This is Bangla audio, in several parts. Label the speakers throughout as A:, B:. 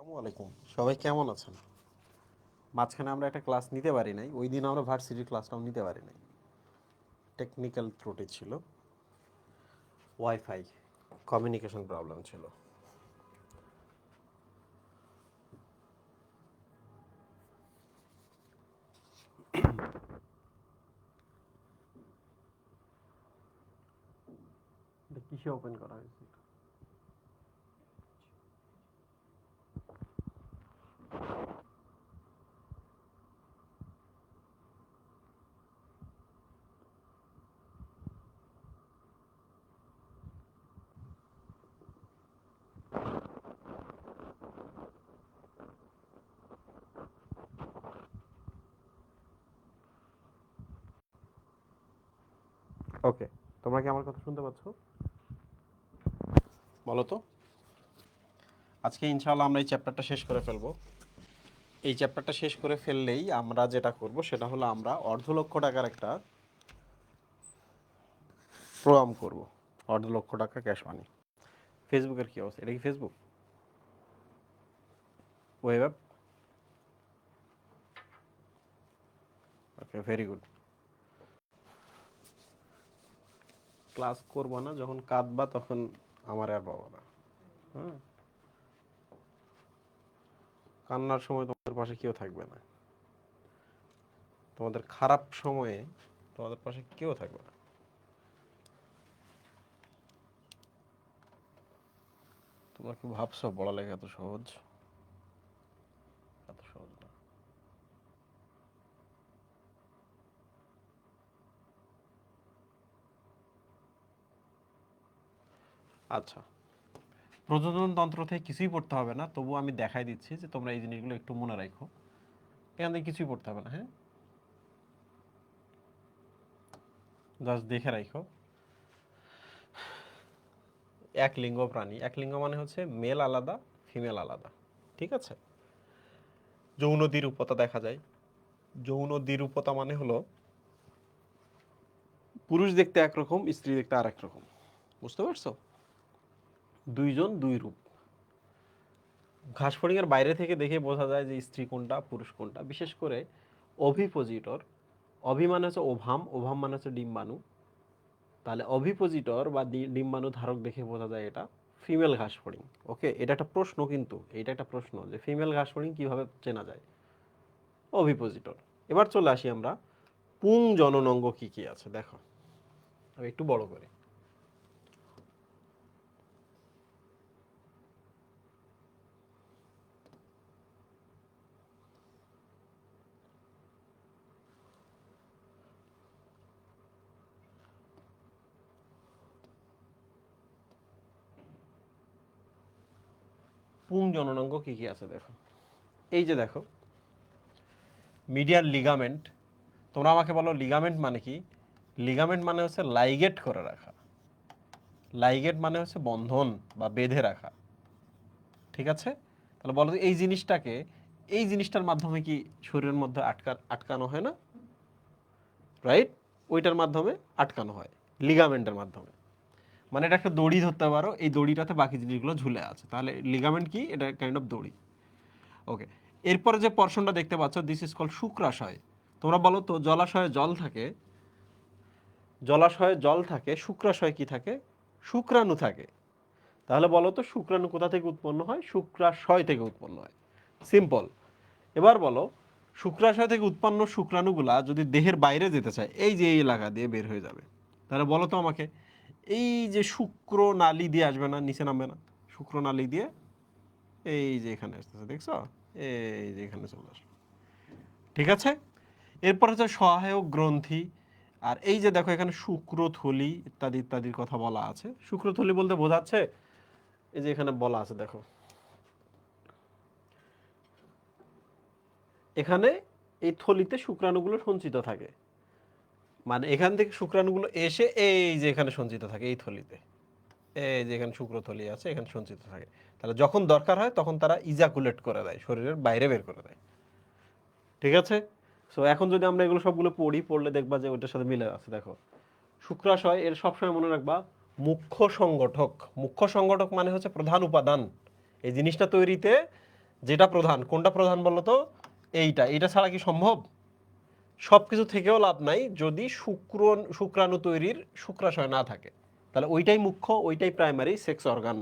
A: আসসালামু আলাইকুম, সবাই কেমন আছেন? মাঝখানে আমরা একটা ক্লাস নিতে পারি নাই, ওই দিন আমরা ভার্সিটির ক্লাসটাও নিতে পারি নাই, টেকনিক্যাল ত্রুটি ছিল, ওয়াইফাই কমিউনিকেশন প্রবলেম ছিল। এটা কিসে ওপেন করা হয়েছে? ওকে, তোমরা কি আমার কথা শুনতে পাচ্ছ? বলো তো। আজকে ইনশাআল্লাহ আমরা এই চ্যাপ্টারটা শেষ করে ফেলবো। এই চ্যাপ্টারটা শেষ করে ফেললেই আমরা যেটা করব সেটা হলো আমরা অর্ধ লক্ষ টাকার একটা প্রোগ্রাম করব। অর্ধ লক্ষ টাকা ক্যাশ মানি। ফেসবুকের কি অবস্থা? এটা কি Facebook? Web app? Okay, very good. Class করবো না, যখন কাঁদবা তখন আমার আর পাবো না। হ্যাঁ, কান্নার সময় তোমাদের পাশে কেউ থাকবে না, তোমাদের খারাপ সময়ে তোমাদের পাশে কেউ থাকবে না। তোমরা কি ভাবছো পড়ালেখা এত সহজ? এত সহজ না। আচ্ছা, প্রজনন তন্ত্র থেকে কিছুই পড়তে হবে না, তবু আমি দেখাই দিচ্ছি যে তোমরা এই জিনিসগুলো একটু মনে রাখো। এখান থেকে কিছুই পড়তে হবে না, হ্যাঁ, জাস্ট দেখে রাখো। এক লিঙ্গ প্রাণী, এক লিঙ্গ মানে হচ্ছে মেল আলাদা, ফিমেল আলাদা, ঠিক আছে? যৌন দ্বিরূপতা দেখা যায়। যৌন দ্বিরূপতা মানে হলো পুরুষ দেখতে একরকম, স্ত্রী দেখতে আরেক রকম। বুঝতে পারছো? দুইজন দুই রূপ। ঘাসফড়িংয়ের বাইরে থেকে দেখে বোঝা যায় যে স্ত্রী কোনটা পুরুষ কোনটা, বিশেষ করে অভিপোজিটর। অভি মানে হচ্ছে ওভাম, ওভাম মানে হচ্ছে ডিম্বাণু। তাহলে অভিপোজিটর বা ডিম্বাণু ধারক দেখে বোঝা যায় এটা ফিমেল ঘাসফড়িং। ওকে, এটা একটা প্রশ্ন, কিন্তু এটা একটা প্রশ্ন যে ফিমেল ঘাসফড়িং কিভাবে চেনা যায়? অভিপোজিটর। এবার চলে আসি আমরা, পুং জননাঙ্গ কি কি আছে দেখো। আমি একটু বড় করে, পুং জননাঙ্গ কি কি আছে দেখো। এই যে দেখো, মিডিয়াল লিগামেন্ট। তোমরা আমাকে বলো লিগামেন্ট মানে কি? লিগামেন্ট মানে হচ্ছে লাইগেট করে রাখা। লাইগেট মানে হচ্ছে বন্ধন বা বেঁধে রাখা, ঠিক আছে? তাহলে বলো এই জিনিসটাকে, এই জিনিসটার মাধ্যমে কি শরীরের মধ্যে আটকানো হয় না? রাইট, ওইটার মাধ্যমে আটকানো হয়, লিগামেন্টের মাধ্যমে। মানে এটা একটা দড়ি ধরতে পারো, এই দড়িটাতে বাকি জিনিসগুলো ঝুলে আছে, তাহলে লিগামেন্ট কি? এটা কাইন্ড অফ দড়ি। ওকে, এরপরে যে পর্শনটা দেখতে পাচ্ছ, দিস ইজ কল্ড শুক্রাশয়। তোমরা বলো তো, জলাশয়ে জল থাকে, জলাশয়ে জল থাকে, শুক্রাশয়ে কি থাকে? শুক্রাণু থাকে। তাহলে বলো তো শুক্রাণু কোথা থেকে উৎপন্ন হয়? শুক্রাশয় থেকে উৎপন্ন হয়। সিম্পল। এবার বলো, শুক্রাশয় থেকে উৎপন্ন শুক্রাণুগুলা যদি দেহের বাইরে যেতে চায়, এই যে এই এলাকা দিয়ে বের হয়ে যাবে। তাহলে বলো তো আমাকে, এই যে শুক্র নালী দিয়ে আসবে না, নিচে নামবে না? শুক্র নালী দিয়ে এই যে এখানে আসতেছে, দেখছো? এই যে এখানে চলে আসবে, ঠিক আছে? এরপর হচ্ছে সহায়ক গ্রন্থি। আর এই যে দেখো এখানে শুক্রথলি ইত্যাদি ইত্যাদির কথা বলা আছে। শুক্রথলি বলতে বোঝাচ্ছে, এই যে এখানে বলা আছে দেখো, এখানে এই থলিতে শুক্রাণুগুলো সঞ্চিত থাকে। মানে এখান থেকে শুক্রাণুগুলো এসে এই যে এখানে সঞ্চিত থাকে এই থলিতে। এই যে এখানে শুক্রথলি আছে, এখানে সঞ্চিত থাকে। তাহলে যখন দরকার হয় তখন তারা ইজাকুলেট করে দেয়, শরীরের বাইরে বের করে দেয়, ঠিক আছে? সো এখন যদি আমরা এগুলো সবগুলো পড়ি, পড়লে দেখবা যে ওইটার সাথে মিলে আছে। দেখো, শুক্রাশয় এর সবসময় মনে রাখবা মুখ্য সংগঠক। মুখ্য সংগঠক মানে হচ্ছে প্রধান উপাদান। এই জিনিসটা তৈরিতে যেটা প্রধান, কোনটা প্রধান বলো তো? এইটা ছাড়া কি সম্ভব? সব কিছু থেকেও লাভ নাই যদি শুক্রাণু তৈরির শুক্রাশয় না থাকে, তাহলে ওইটাই মুখ্য, ওইটাই প্রাইমারি সেক্স অর্গান।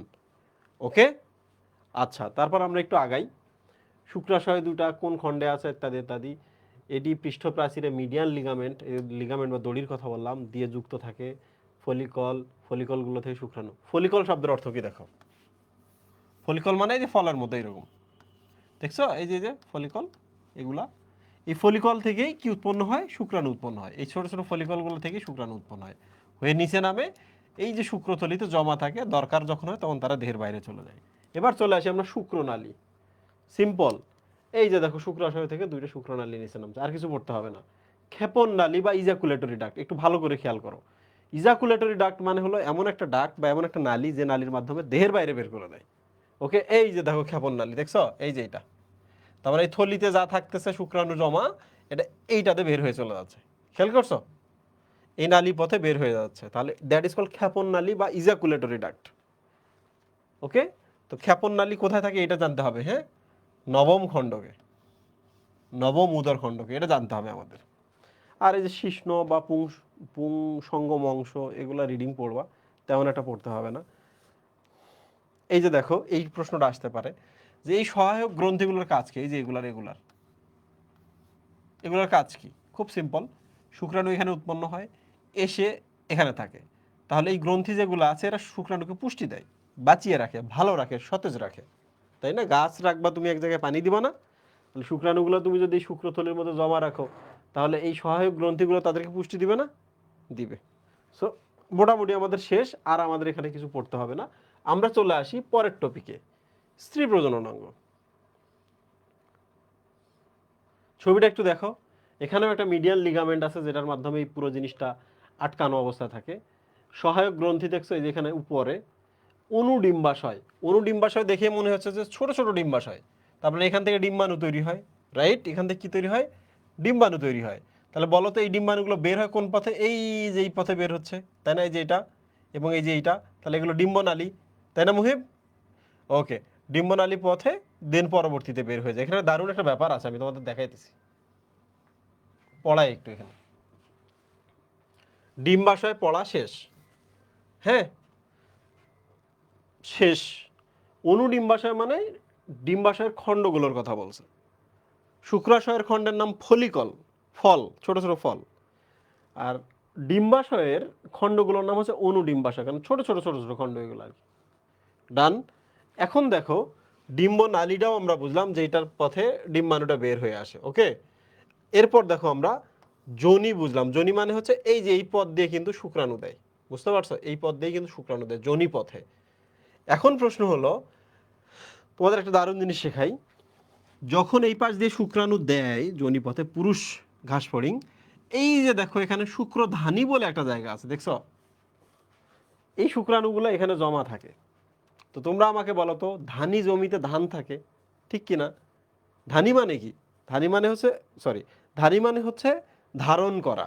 A: ওকে, আচ্ছা, তারপর আমরা একটু আগাই। শুক্রাশয় দুটা কোন খণ্ডে আছে ইত্যাদি ইত্যাদি। এটি পৃষ্ঠপ্রাচীরে মিডিয়ান লিগামেন্ট, লিগামেন্ট বা দড়ির কথা বললাম, দিয়ে যুক্ত থাকে। ফলিকলগুলো থেকে শুক্রাণু। ফলিকল শব্দের অর্থ কি দেখো? ফলিকল মানে এই যে ফলের মতো এরকম, দেখছো এই যে ফলিকল, এগুলা, এই ফলিকল থেকেই কি উৎপন্ন হয়? শুক্রাণু উৎপন্ন হয়। এই ছোট ছোট ফলিকলগুলো থেকেই শুক্রাণু উৎপন্ন হয়, হয়ে নিচে নামে, এই যে শুক্রথলিতে জমা থাকে, দরকার যখন হয় তখন তারা দেহের বাইরে চলে যায়। এবার চলে আসি আমরা শুক্রনালী। সিম্পল, এই যে দেখো শুক্রাশয় থেকে দুইটা শুক্রনালী নিচে নামছে, আর কিছু পড়তে হবে না। ক্ষেপণ নালী বা ইজাকুলেটরি ডাক্ট, একটু ভালো করে খেয়াল করো। ইজাকুলেটরি ডাক্ট মানে হলো এমন একটা ডাক্ট বা এমন একটা নালী যে নালীর মাধ্যমে দেহের বাইরে বের করে দেয়। ওকে, এই যে দেখো ক্ষেপণ নালী, দেখছো এই যে এটা, তারপরে এই থলিতে যা থাকতেছে শুক্রাণু জমা, এটা এইটাতে বের হয়ে চলে যাচ্ছে, খেয়াল করছো? এই নালী পথে বের হয়ে যাচ্ছে, তাহলে দ্যাট ইজ কল্ড ক্ষেপণ নালী বা ইজাকুলেটরি ডাক্ট। ওকে, তো ক্ষেপণ নালী কোথায় থাকে এটা জানতে হবে। হ্যাঁ, নবম খণ্ডকে, নবম উদর খণ্ডকে, এটা জানতে হবে আমাদের। আর এই যে শিশ্ন বা পুংসঙ্গম অংশ, এগুলা রিডিং পড়বা, তেমন একটা পড়তে হবে না। এই যে দেখো, এই প্রশ্নটা আসতে পারে যে এই সহায়ক গ্রন্থিগুলোর কাজ কি? এই যে এগুলোর কাজ কি? খুব সিম্পল, শুক্রাণু এখানে উৎপন্ন হয়, এসে এখানে থাকে, তাহলে এই গ্রন্থি যেগুলো আছে এরা শুক্রাণুকে পুষ্টি দেয়, বাঁচিয়ে রাখে, ভালো রাখে, সতেজ রাখে, তাই না? গাছ রাখবা তুমি, এক জায়গায় পানি দিবা না, তাহলে শুক্রাণুগুলো তুমি যদি শুক্রথলির মধ্যে জমা রাখো, তাহলে এই সহায়ক গ্রন্থিগুলো তাদেরকে পুষ্টি দিবে না? দিবে। সো মোটামুটি আমাদের শেষ, আর আমাদের এখানে কিছু পড়তে হবে না। আমরা চলে আসি পরের টপিকে, স্ত্রী প্রজনন অঙ্গ। ছবিটা একটু দেখো, এখানেও একটা মিডিয়াল লিগামেন্ট আছে যেটার মাধ্যমে এই পুরো জিনিসটা আটকানো অবস্থায় থাকে। সহায়ক গ্রন্থি দেখছো এই যেখানে উপরে, অনুডিম্বাশয়। অনুডিম্বাশয় দেখে মনে হচ্ছে যে ছোট ছোট ডিম্বাশয়, তারপরে এখান থেকে ডিম্বাণু তৈরি হয়, রাইট? এখান থেকে কি তৈরি হয়? ডিম্বাণু তৈরি হয়। তাহলে বলো তো এই ডিম্বাণুগুলো বের হয় কোন পথে? এই যে এই পথে বের হচ্ছে, তাই না? এই যে এটা এবং এই যে এইটা, তাহলে এগুলো ডিম্বনালী, তাই না মুহিব? ওকে, ডিম্বনালী পথে দেন পরবর্তীতে বের হয়ে যায়। এখানে দারুণ একটা ব্যাপার আছে, আমি তোমাদের দেখাইতেছি, পড়াই একটু এখানে। ডিম্বাশয় পড়া শেষ, হ্যাঁ, শেষ। অনুডিম্বাশয় মানে ডিম্বাশয়ের খণ্ডগুলোর কথা বলছে। শুক্রাশয়ের খণ্ডের নাম ফলিকল, ফল, ছোট ছোট ফল। আর ডিম্বাশয়ের খণ্ডগুলোর নাম হচ্ছে অনুডিম্বাশয়, কারণ ছোট ছোট ছোট ছোট খণ্ড এগুলো আর কি। ডান। এখন দেখো, ডিম্ব নালীটাও আমরা বুঝলাম যে এটার পথে ডিম্বাণুটা বের হয়ে আসে। ওকে, এরপর দেখো আমরা যোনি বুঝলাম। যোনি মানে হচ্ছে এই যে এই পথ দিয়ে কিন্তু শুক্রাণু দেয়, বুঝতে পারছো? এই পথ দিয়ে কিন্তু শুক্রাণু দেয় যোনি পথে। এখন প্রশ্ন হলো, তোমাদের একটা দারুণ জিনিস শেখাই। যখন এই পাশ দিয়ে শুক্রাণু দেয় যোনি পথে পুরুষ ঘাস ফড়িং, এই যে দেখো এখানে শুক্রধানী বলে একটা জায়গা আছে, দেখছো? এই শুক্রাণুগুলো এখানে জমা থাকে। তো তোমরা আমাকে বলো তো, ধানি জমিতে ধান থাকে, ঠিক কি না? ধানি মানে কি? ধানি মানে হচ্ছে, সরি, ধানি মানে হচ্ছে ধারণ করা।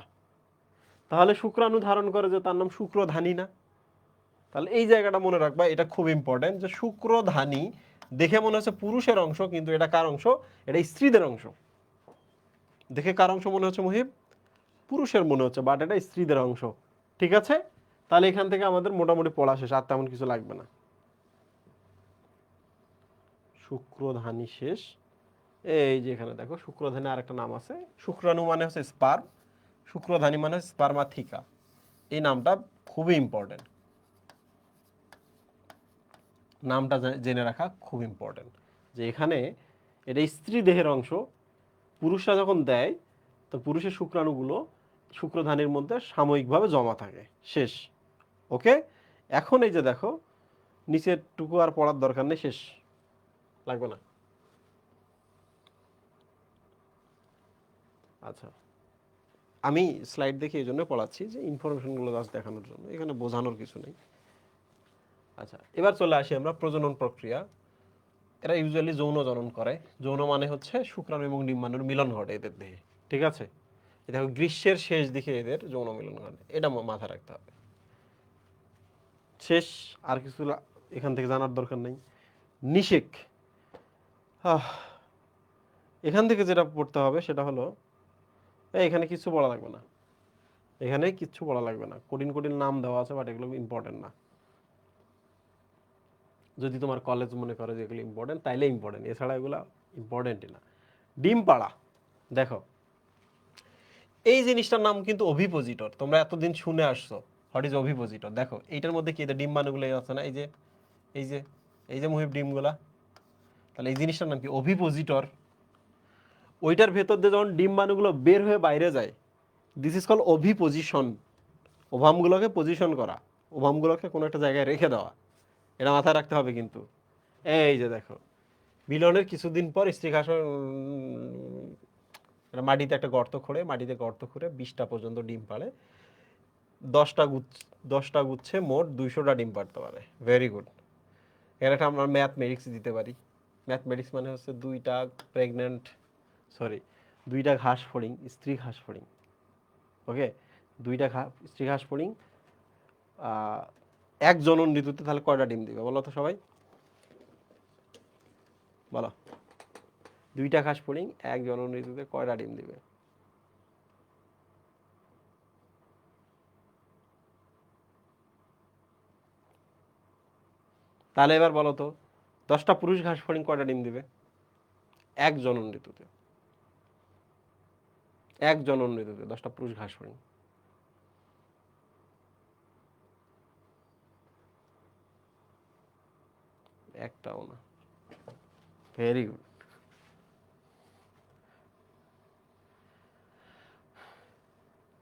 A: তাহলে শুক্রাণু ধারণ করে যে, তার নাম শুক্রধানী না? তাহলে এই জায়গাটা মনে রাখবা, এটা খুব ইম্পর্টেন্ট, যে শুক্রধানী দেখে মনে হচ্ছে পুরুষের অংশ, কিন্তু এটা কার অংশ? এটা স্ত্রীদের অংশ। দেখে কার অংশ মনে হচ্ছে মুহিব? পুরুষের মনে হচ্ছে, বাট এটা স্ত্রীদের অংশ। ঠিক আছে, তাহলে এখান থেকে আমাদের মোটামুটি পড়া শেষ, আর তেমন কিছু লাগবে না। শুক্রধানী শেষ। এই যে এখানে দেখো শুক্রধানী আর একটা নাম আছে, শুক্রাণু মানে হচ্ছে স্পার্ম, শুক্রধানী মানে হচ্ছে স্পার্মাথিকা। এই নামটা খুবই ইম্পর্টেন্ট, নামটা জেনে রাখা খুব ইম্পর্টেন্ট, যে এখানে এটা স্ত্রী দেহের অংশ। পুরুষরা যখন দেয়, তো পুরুষের শুক্রাণুগুলো শুক্রধানীর মধ্যে সাময়িকভাবে জমা থাকে, শেষ। ওকে, এখন এই যে দেখো নিচের টুকু আর পড়ার দরকার নেই, শেষ, লাগবে না। আচ্ছা, আমি স্লাইড দেখে এই জন্য পড়াচ্ছি যে ইনফরমেশনগুলো জাস্ট দেখানোর জন্য, এখানে বোঝানোর কিছু নেই। আচ্ছা, এবার চলে আসি আমরা প্রজনন প্রক্রিয়া। এরা ইউজুয়ালি যৌন জনন করে। যৌন মানে হচ্ছে শুক্রাণু এবং ডিম্বাণুর মিলন ঘটে এদের দেহে, ঠিক আছে? দেখো গ্রীষ্মের শেষ দিকে এদের যৌন মিলন ঘটে, এটা মাথায় রাখতে হবে। শেষ, আর কিছু এখান থেকে জানার দরকার নেই। নিষেক, আহ, এখান থেকে যেটা পড়তে হবে সেটা হলো এখানে কিছু বলা লাগবে না, এখানে কিচ্ছু বলা লাগবে না, কঠিন কঠিন নাম দেওয়া আছে বাট এগুলো ইম্পর্টেন্ট না। যদি তোমার কলেজ মনে করে যে এগুলো ইম্পর্টেন্ট তাইলে ইম্পর্টেন্ট, এছাড়া এগুলো ইম্পর্টেন্টই না। ডিম পাড়া, দেখো এই জিনিসটার নাম কিন্তু অভিপোজিটর, তোমরা এতদিন শুনে আসছো হোয়াট ইজ অভিপোজিটর। দেখো এইটার মধ্যে কি ডিম বানুগুলো আছে না, এই যে এই যে এই যে মুহিব ডিমগুলা, তাহলে এই জিনিসটার নাম কি অভিপোজিটর। ওইটার ভেতর দিয়ে যখন ডিম বানুগুলো বের হয়ে বাইরে যায়, দিস ইজ কল অভিপোজিশন। ওভামগুলোকে পজিশন করা, ওভামগুলোকে কোনো একটা জায়গায় রেখে দেওয়া, এটা মাথায় রাখতে হবে কিন্তু। এই যে দেখো মিলনের কিছুদিন পর স্ত্রী ঘাস মাটিতে একটা গর্ত খোঁড়ে, মাটিতে গর্ত খুঁড়ে 20টা পর্যন্ত ডিম পাড়ে, 10টা গুচ্ছে মোট 200টা ডিম পাড়তে পারে। Very good. এর একটা আমরা ম্যাথমেটিক্স দিতে পারি। ম্যাথমেটিক্স মানে হচ্ছে দুইটা ঘাস ফড়িং, স্ত্রী ঘাস ফড়িং, ওকে, দুইটা স্ত্রী ঘাস ফড়িং এক জনন ঋতুতে তাহলে কয়টা ডিম দিবে বলো তো সবাই, বলো। দুইটা ঘাস ফড়িং এক জনন ঋতুতে কয়টা ডিম দিবে? তাহলে এবার বলো তো 10টা পুরুষ ঘাস ফড়িং কয়টা ডিম দিবে এক জনন ঋতুতে? এক জনন ঋতুতে 10টা পুরুষ ঘাস ফড়িং। একটাও না। Very good.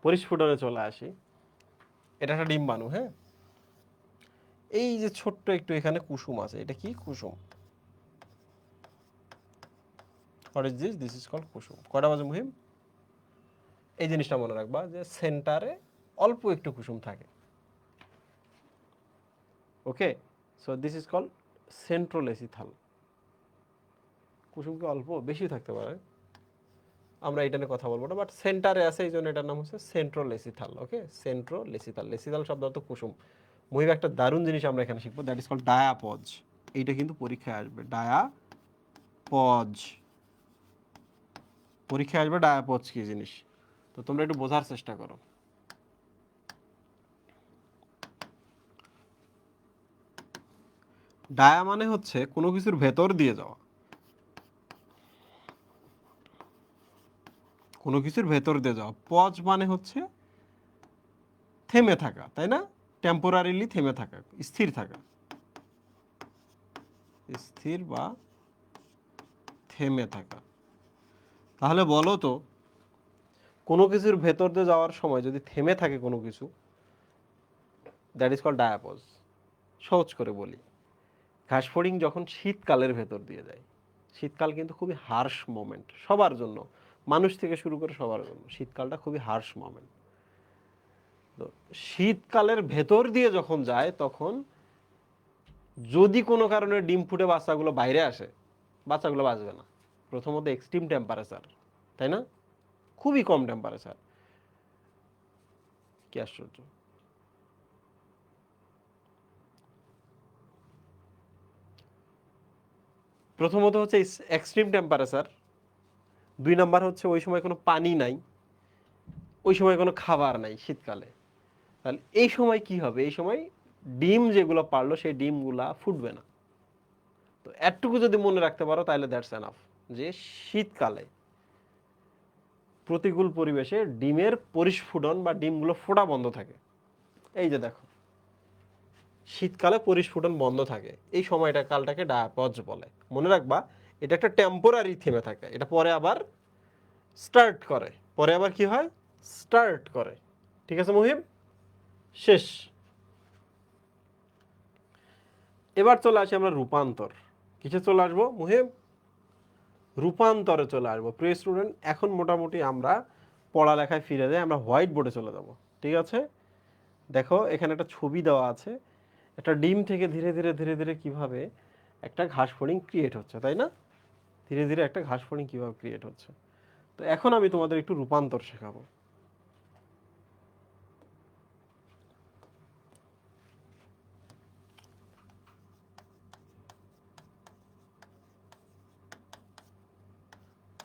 A: পরিস্ফুটনে চলে আসি। এটা একটা ডিম্বাণু, হ্যাঁ। এই যে ছোট্ট একটু এখানে কুসুম আছে, এটা কি কুসুম? What is this? This is called কুসুম। কয়টা বাজে মুহিম? এই জিনিসটা মনে রাখবা যে সেন্টারে অল্প একটু কুসুম থাকে, okay. So this is called centrolecithal. কুসুম কি অল্প বেশি থাকতে পারে, আমরা এটা নিয়ে কথা বলবো না, বাট সেন্টারে আছে এই জন্য এটার নাম হচ্ছে সেন্ট্রোলেসিথাল, ওকে। সেন্ট্রোলেসিথাল, লেসিথাল শব্দ তো কুসুম। মুহিব একটা দারুণ জিনিস আমরা এখানে শিখবো, দ্যাট ইজ কল্ড ডায়াপজ। এইটা কিন্তু পরীক্ষায় আসবে, ডায়াপজ। পরীক্ষায় আসবে ডায়াপজ কি জিনিস, তো তোমরা একটু বোঝার চেষ্টা করো। ডায়া মানে হচ্ছে কোনো কিছুর ভেতর দিয়ে যাওয়া, কোনো কিছুর ভেতর দিয়ে যাওয়া। পজ মানে হচ্ছে থেমে থাকা, তাই না? টেম্পোরারিলি থেমে থাকা, স্থির থাকা, স্থির বা থেমে থাকা। তাহলে বলো তো কোনো কিছুর ভেতর দিয়ে যাওয়ার সময় যদি থেমে থাকে কোনো কিছু, দ্যাট ইজ কল্ড ডায়াপজ। সহজ করে বলি, ঘাসফড়িং যখন শীতকালের ভেতর দিয়ে যায়, শীতকাল কিন্তু খুবই হার্শ মোমেন্ট সবার জন্য, মানুষ থেকে শুরু করে সবার জন্য শীতকালটা খুবই হার্শ মোমেন্ট। তো শীতকালের ভেতর দিয়ে যখন যায় তখন যদি কোনো কারণে ডিম ফুটে বাচ্চাগুলো বাইরে আসে, বাচ্চাগুলো বাঁচবে না। প্রথমত এক্সট্রিম টেম্পারেচার, তাই না? খুবই কম টেম্পারেচার, কি আশ্চর্য। প্রথমত হচ্ছে এক্সট্রিম টেম্পারেচার, 2 নাম্বার হচ্ছে ওই সময় কোনো পানি নাই, ওই সময় কোনো খাবার নাই শীতকালে। তাহলে এই সময় কি হবে? এই সময় ডিম যেগুলো পারলো সেই ডিমগুলা ফুটবে না। তো এতটুকু যদি মনে রাখতে পারো তাহলে দ্যাটস এনাফ, যে শীতকালে প্রতিকূল পরিবেশে ডিমের পরিস্ফুটন বা ডিমগুলো ফোটা বন্ধ থাকে। এই যে দেখো শীতকালে পরিস্ফুটন বন্ধ থাকে, এই সময়টা কালটাকে ডায়াপজ বলে। মনে রাখবা এটা একটা টেম্পোরারি থেমে থাকে, এটা পরে আবার স্টার্ট করে, পরে আবার কি হয়? স্টার্ট করে। ঠিক আছে মুহিব, শেষ। এবার চলে আসি আমরা রূপান্তর। কিসে চলে আসবো মুহিব? রূপান্তরে চলে আসবো। প্রিয় স্টুডেন্ট, এখন মোটামুটি আমরা পড়ালেখায় ফিরে যাই, আমরা হোয়াইট বোর্ডে চলে যাব। ঠিক আছে, দেখো এখানে একটা ছবি দেওয়া আছে, একটা ডিম থেকে ধীরে ধীরে ধীরে ধীরে কিভাবে একটা ঘাস ফড়িং ক্রিয়েট হচ্ছে, তাই না? ধীরে ধীরে একটা ঘাস ফড়িং কিভাবে ক্রিয়েট হচ্ছে। তো এখন আমি তোমাদের একটু রূপান্তর শেখাবো।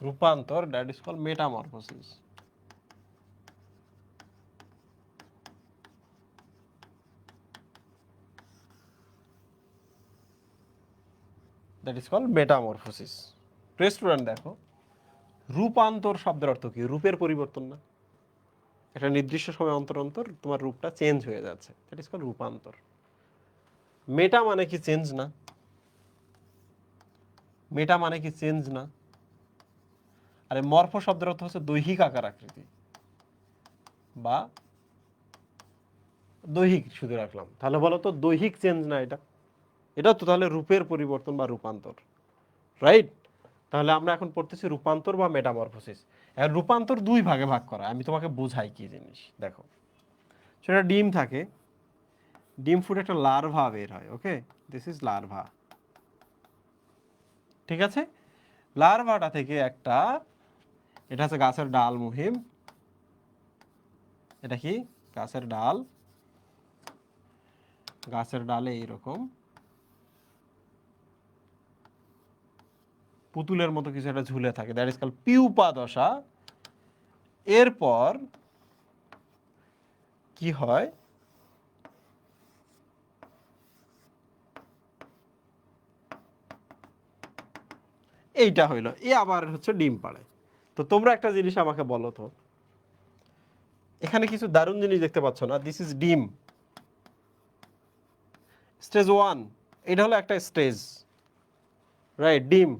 A: রূপান্তর, that is called metamorphosis. That is called metamorphosis. প্রিয় স্টুডেন্ট দেখো, রূপান্তর শব্দের অর্থ কি? রূপের পরিবর্তন না? একটা নির্দিষ্ট সময় অন্তর অন্তর তোমার রূপটা চেঞ্জ হয়ে যাচ্ছে, দ্যাট ইজ কল্ড রূপান্তর। মেটা মানে কি চেঞ্জ না? মেটা মানে কি চেঞ্জ না? আরে মরফো শব্দের অর্থ হচ্ছে দৈহিক আকার আকৃতি বা দৈহিক, শুধু রাখলাম, তাহলে বলো তো দৈহিক চেঞ্জ না এটা? এটা তো তাহলে রূপের পরিবর্তন বা রূপান্তর, রাইট? তাহলে আমরা এখন পড়তেছি রূপান্তর বা মেটামরফোসিস। আর রূপান্তর দুই ভাগে ভাগ করা, আমি তোমাকে বোঝাই কি জিনিস। দেখো, সেটা ডিম থাকে, ডিম ফুটে একটা লার্ভা বের হয়, ওকে, দিস ইজ লার্ভা, ঠিক আছে? লার্ভাটা থেকে একটা, এটা হচ্ছে গাছের ডাল মুহিম, এটা কি গাছের ডাল, গাছের ডালে এইরকম পুতুলের মতো কিছু একটা ঝুলে থাকে, দ্যাট ইজ কল্ড পিউপা দশা। এরপর কি হয়, এইটা হইলো, এ আবার হচ্ছে ডিম পাড়ে। তো তোমরা একটা জিনিস আমাকে বলো তো, এখানে কিছু দারুণ জিনিস দেখতে পাচ্ছ না? দিস ইজ ডিম, স্টেজ 1, এটা হলো একটা স্টেজ, রাইট? ডিম,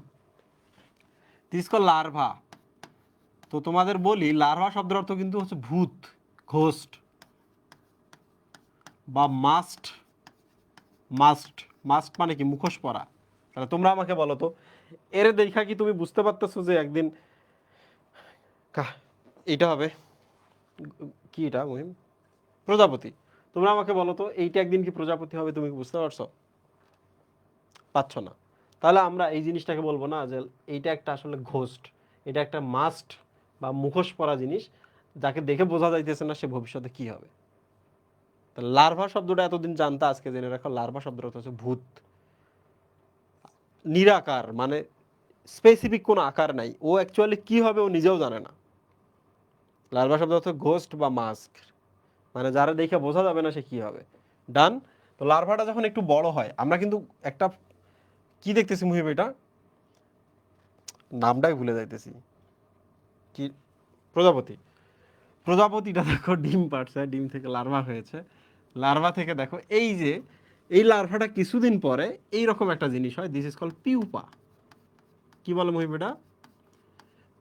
A: দিস কল লার্ভা। তো তোমাদের বলি, লার্ভা শব্দের অর্থ কিন্তু হচ্ছে ভূত, ঘোস্ট বা মাস্ট। মাস্ট, মাস্ট মানে কি? মুখোশ পরা। তাহলে তোমরা আমাকে বলো তো, এর দেখা কি তুমি বুঝতে পারতেছো যে একদিন এটা হবে কি? এটা মুহিম প্রজাপতি। তোমরা আমাকে বলো তো, এইটা একদিন কি প্রজাপতি হবে? তুমি কি বুঝতে পারছো? পাচ্ছ না। তাহলে আমরা এই জিনিসটাকে বলবো না যে এইটা একটা আসলে ঘোস্ট, এটা একটা মাস্ট বা মুখোশ পরা জিনিস, যাকে দেখে বোঝা যাইতেছে না সে ভবিষ্যতে কি হবে। লার্ভা শব্দটা এতদিন জানতা, আজকে জেনে রাখো, লার্ভা শব্দটা হচ্ছে ভূত, নিরাকার, মানে স্পেসিফিক কোনো আকার নাই, ও অ্যাকচুয়ালি কি হবে ও নিজেও জানে না। লার্ভা শব্দ হচ্ছে ঘোস্ট বা মাস্ক, মানে যারা দেখে বোঝা যাবে না সে কি হবে। ডান। তো লার্ভাটা যখন একটু বড় হয়, আমরা কিন্তু একটা কি দেখতেছি মুহিব, এটা নামটাই ভুলে যাইতেছি কি, প্রজাপতি। প্রজাপতিটা দেখো ডিম পাড়ছে, ডিম থেকে লার্ভা হয়েছে, লার্ভা থেকে দেখো এই যে এই লার্ভাটা কিছুদিন পরে এইরকম একটা জিনিস হয়, দিস ইজ কল্ড পিউপা। কি বলো মুহিব এটা?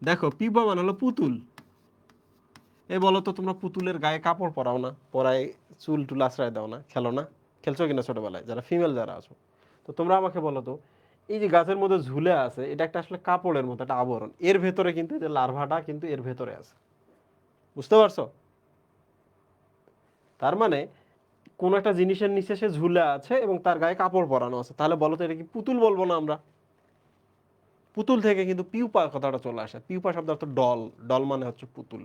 A: দেখো, পিউপা মানে হলো পুতুল। এই বলো তো, তোমরা পুতুলের গায়ে কাপড় পরাও না? পরায় চুল টুল আশ্রয় দাও না? খেলো না? খেলছো কিনা ছোটবেলায়, যারা ফিমেল যারা আছো? তো তোমরা আমাকে বলো তো, এই যে গাছের মধ্যে ঝুলে আছে, এটা একটা আসলে কাপড়ের মতো একটা আবরণ, এর ভেতরে কিন্তু যে লার্ভাটা কিন্তু এর ভেতরে আছে, বুঝতে পারছো? তার মানে কোন একটা জিনিসের নিচে সে ঝুলে আছে এবং তার গায়ে কাপড় পরানো আছে। তাহলে বলো তো, এটা কি পুতুল বলবো না আমরা? পুতুল থেকে কিন্তু পিউপা কথাটা চলে আসে। পিউপা শব্দ অর্থ ডল, ডল মানে হচ্ছে পুতুল।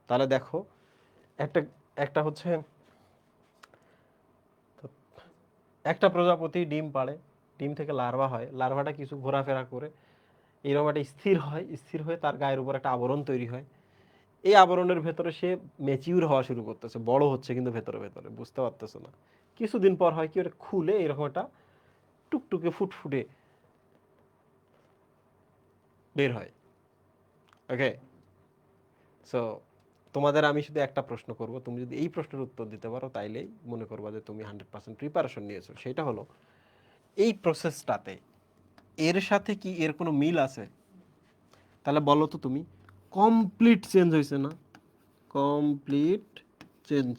A: তাহলে দেখো, একটা একটা হচ্ছে একটা প্রজাপতি ডিম পাড়ে, ডিম থেকে লার্ভা হয়, লার্ভাটা কিছু ঘোরাফেরা করে এরকম একটা স্থির হয়, স্থির হয়ে তার গায়ের উপর একটা আবরণ তৈরি হয়। এই আবরণের ভেতরে সে ম্যাচিউর হওয়া শুরু করতেছে, বড় হচ্ছে, কিন্তু ভেতরে ভেতরে বুঝতে পারতেছে না। কিছুদিন পর হয় কি, ওটা খুলে এরকম একটা টুকটুকে ফুটফুটে বের হয়, ওকে? সো তোমাদের আমি শুধু একটা প্রশ্ন করব, তুমি যদি এই প্রশ্নের উত্তর দিতে পারো তাইলেই মনে করবা যে তুমি 100% প্রিপারেশন নিয়েছো। সেটা হলো, এই প্রসেসটাতে এর সাথে কি এর কোনো মিল আছে? তাহলে বলো তো তুমি, কমপ্লিট চেঞ্জ হয়েছে না? Complete change.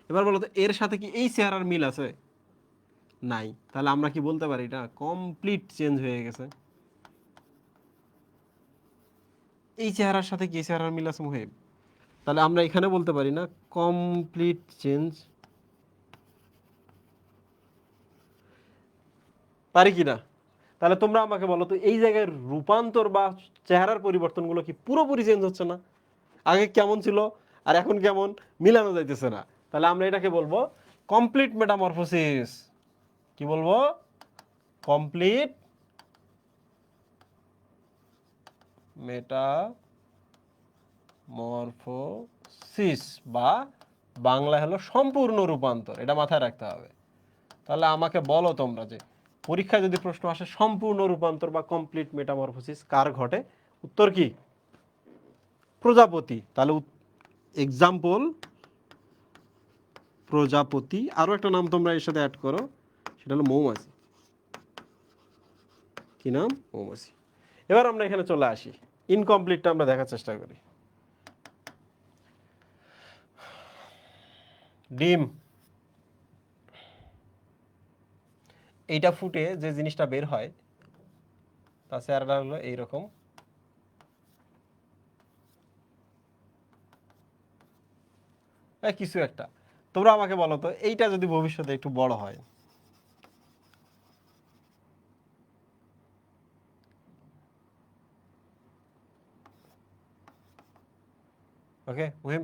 A: এবার বলো তো, এর সাথে কি এই চেহারার মিল আছে? নাই। তাহলে আমরা কি বলতে পারি এটা কমপ্লিট চেঞ্জ হয়ে গেছে? এই চেহারার সাথে কি এই চেহারার মিল আছে মুহিব? তাহলে আমরা এখানে বলতে পারি না কমপ্লিট চেঞ্জ? পারি কি না? তাহলে তোমরা আমাকে বলো তো, এই জায়গায় রূপান্তর বা চেহারার পরিবর্তনগুলো কি পুরোপুরি চেঞ্জ হচ্ছে না? আগে কেমন ছিল আর এখন কেমন, মিলানো যাইতেছে না। তাহলে আমরা এটাকে বলবো কমপ্লিট মেটামরফোসিস। কি বলবো? কমপ্লিট মেটামরফোসিস বা বাংলা হলো সম্পূর্ণ রূপান্তর, এটা মাথায় রাখতে হবে। তাহলে আমাকে বলো তোমরা যে পরীক্ষায় যদি প্রশ্ন আসে সম্পূর্ণ রূপান্তর বা কমপ্লিট মেটামরফোসিস কার ঘটে, উত্তর কি? প্রজাপতি। তাহলে এক্সাম্পল প্রজাপতি। আরো একটা নাম তোমরা এর সাথে অ্যাড করো, সেটা হলো মৌমাছি। কি নাম? মৌমাছি। এবার আমরা এখানে চলে আসি, ইনকমপ্লিটটা আমরা দেখার চেষ্টা করি। ডিম, এইটা ফুটে যে জিনিসটা বের হয় তার চেহারাটা হলো এইরকম। কিছু একটা। তোমরা আমাকে বলো তো এইটা যদি ভবিষ্যতে একটু বড় হয়, ওকে মুহিম,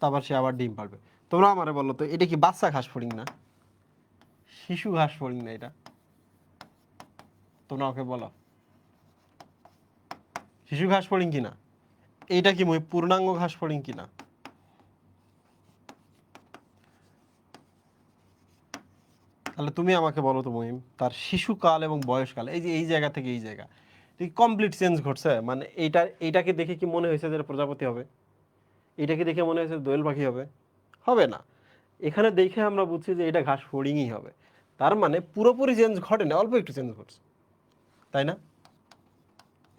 A: তারপর সে আবার ডিম পারবে। তোমরা আমারে বলো তো এটা কি বাচ্চা ঘাস ফড়িং না, শিশু ঘাস ফড়িং না এটা? তোমরা আমাকে বলো শিশু ঘাস ফড়িং কিনা? এইটা কি পূর্ণাঙ্গ ঘাস ফড়িং কিনা? তাহলে তুমি আমাকে বলো তো মহিম, তার শিশুকাল এবং বয়সকাল, এই যে এই জায়গা থেকে এই জায়গা কমপ্লিট চেঞ্জ ঘটছে। মানে এইটাকে দেখে কি মনে হয়েছে যে প্রজাপতি হবে? এটাকে দেখে মনে হয়েছে দোয়েল পাখি হবে? হবে না। এখানে দেখে আমরা বুঝছি যে এটা ঘাস ফড়িংই হবে। তার মানে পুরোপুরি চেঞ্জ ঘটে না, অল্প একটু চেঞ্জ ঘটছে, তাই না?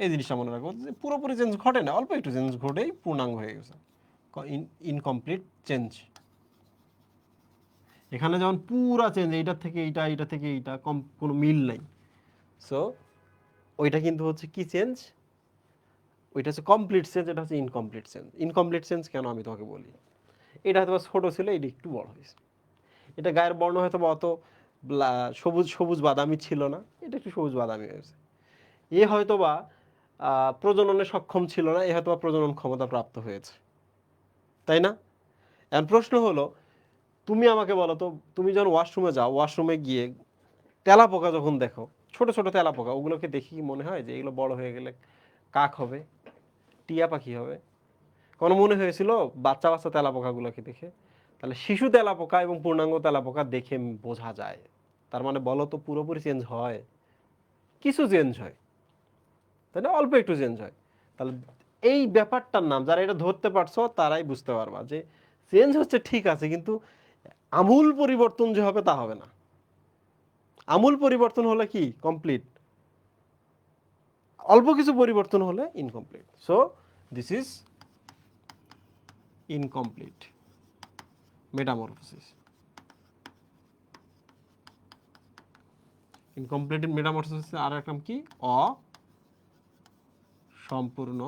A: এই জিনিসটা মনে রাখবো যে পুরোপুরি চেঞ্জ ঘটে না, অল্প একটু চেঞ্জ ঘটেই পূর্ণাঙ্গ হয়ে গেছে, ইনকমপ্লিট চেঞ্জ। এখানে যেমন পুরা চেঞ্জ, এইটা থেকে এইটা, এইটা থেকে এইটা, কোনো মিল নাই। সো ওইটা কিন্তু হচ্ছে কি চেঞ্জ? ওইটা হচ্ছে কমপ্লিট চেঞ্জ, এটা হচ্ছে ইনকমপ্লিট চেঞ্জ। ইনকমপ্লিট চেঞ্জ কেন আমি তোমাকে বলি, এটা হয়তো ছোট ছিল, এটা একটু বড় হয়েছে। এটা গায়ের বর্ণ হয়তো অত সবুজ সবুজ বাদামি ছিল না, এটা একটু সবুজ বাদামি হয়েছে। এ হয়তো বা প্রজননে সক্ষম ছিল না, এ হয়তো বা প্রজনন ক্ষমতা প্রাপ্ত হয়েছে, তাই না? এখন প্রশ্ন হলো, তুমি আমাকে বলো তো, তুমি যখন ওয়াশরুমে যাও, ওয়াশরুমে গিয়ে তেলা পোকা যখন দেখো, ছোট ছোট তেলা পোকা, ওগুলোকে দেখি কি মনে হয় যে এগুলো বড় হয়ে গেলে কাক হবে, টিয়া পাখি হবে? কোনো মনে হয়েছিল বাচ্চা বাচ্চা তেলা পোকাগুলোকে দেখে? তাহলে শিশু তেলা পোকা এবং পূর্ণাঙ্গ তেলা পোকা দেখে বোঝা যায়। তার মানে বলো তো পুরোপুরি চেঞ্জ হয়? কিছু চেঞ্জ হয়, তাই না? অল্প একটু চেঞ্জ হয়। তাহলে এই ব্যাপারটার নাম, যারা এটা ধরতে পারছো তারাই বুঝতে পারবা যে চেঞ্জ হচ্ছে ঠিক আছে, কিন্তু আমূল পরিবর্তন যে হবে তা হবে না। আমূল পরিবর্তন হলে কি কমপ্লিট, অল্প কিছু পরিবর্তন হলে incomplete. So this is incomplete metamorphosis. Incomplete metamorphosis আর এক নাম কি? অসম্পূর্ণ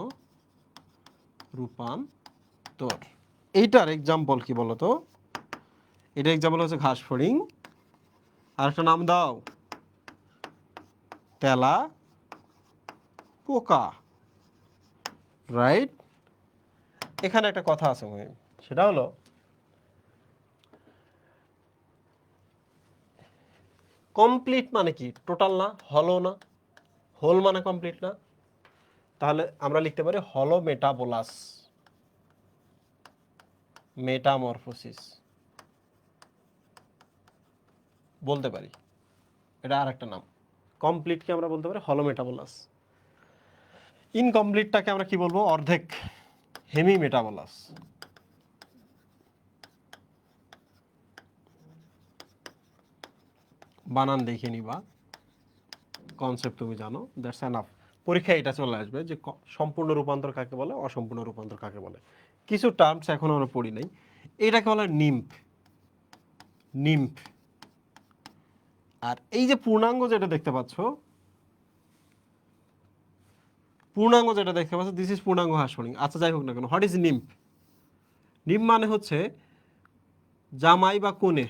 A: রূপান্তর। এইটার এক্সাম্পল কি বলতো? এটা এক্সাম্পল হচ্ছে ঘাস ফড়িং, আর একটা নাম দাও, তেলা পোকা, রাইট? এখানে একটা কথা আছে মহিম, সেটা হলো কমপ্লিট মানে কি? টোটাল না, হলো না। হোল মানে কমপ্লিট না। তাহলে আমরা লিখতে পারি হলো মেটাবোলাস, মেটামরফোসিস বলতে পারি, এটা আর একটা নাম। কমপ্লিটকে আমরা বলতে পারি হলো মেটাবোলাস, ইনকমপ্লিটটাকে আমরা কি বলবো? অর্ধেক, হেমি মেটাবোলাস। বানান দেখে নিবা, কনসেপ্ট তুমি জানো, দ্যাটস এনাফ। পরীক্ষায় এটা চলে আসবে যে সম্পূর্ণ রূপান্তর কাকে বলে, অসম্পূর্ণ রূপান্তর কাকে বলে। কিছু টার্মস এখন আমরা পড়ি নাই। এটাকে বলে নিম্ফ, নিম্ফ। আর এই যে পূর্ণাঙ্গ যেটা দেখতে পাচ্ছ, পূর্ণাঙ্গ যেটা দেখতে পাচ্ছ, দিস ইজ পূর্ণাঙ্গ হাঁস ফড়িং। আচ্ছা যাই হোক না কেন, হোয়াট ইজ নিম্ফ? নিম্ফ মানে হচ্ছে জামাই বা কোনে,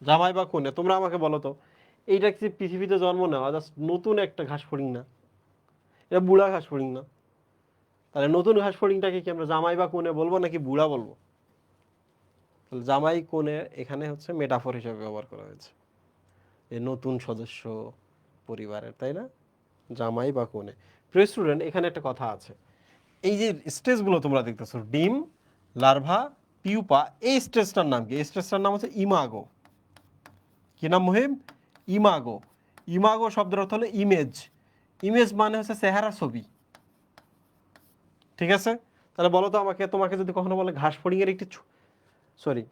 A: জামাই বা কোনে। তোমরা আমাকে বলো তো এইটা কি পৃথিবীতে জন্ম নেওয়া জাস্ট নতুন একটা ঘাস ফড়িং না? এটা বুড়া ঘাস ফড়িং না? তাহলে নতুন ঘাস ফড়িংটাকে কি আমরা জামাই বা কোনে বলবো নাকি বুড়া বলবো? তাহলে জামাই কোণে এখানে হচ্ছে মেটাফর হিসেবে ব্যবহার করা হয়েছে, এই নতুন সদস্য পরিবারের, তাই না? জামাই বা কোণে। প্রিয় স্টুডেন্ট, এখানে একটা কথা আছে, এই যে স্টেজগুলো তোমরা দেখতেছো, ডিম, লার্ভা, পিউপা, এই স্টেজটার নাম কি? এই স্টেজটার নাম হচ্ছে ইমাগো। কি নাম মহিম? ইমাগো। ইমাগো শব্দের অর্থ হলো ইমেজ। ইমেজ মানে হচ্ছে চেহারা, ছবি। ঠিক আছে? তাহলে বলো তো আমাকে, তোমাকে যদি কখনো বলে ঘাস ফড়িং এর একটি সরি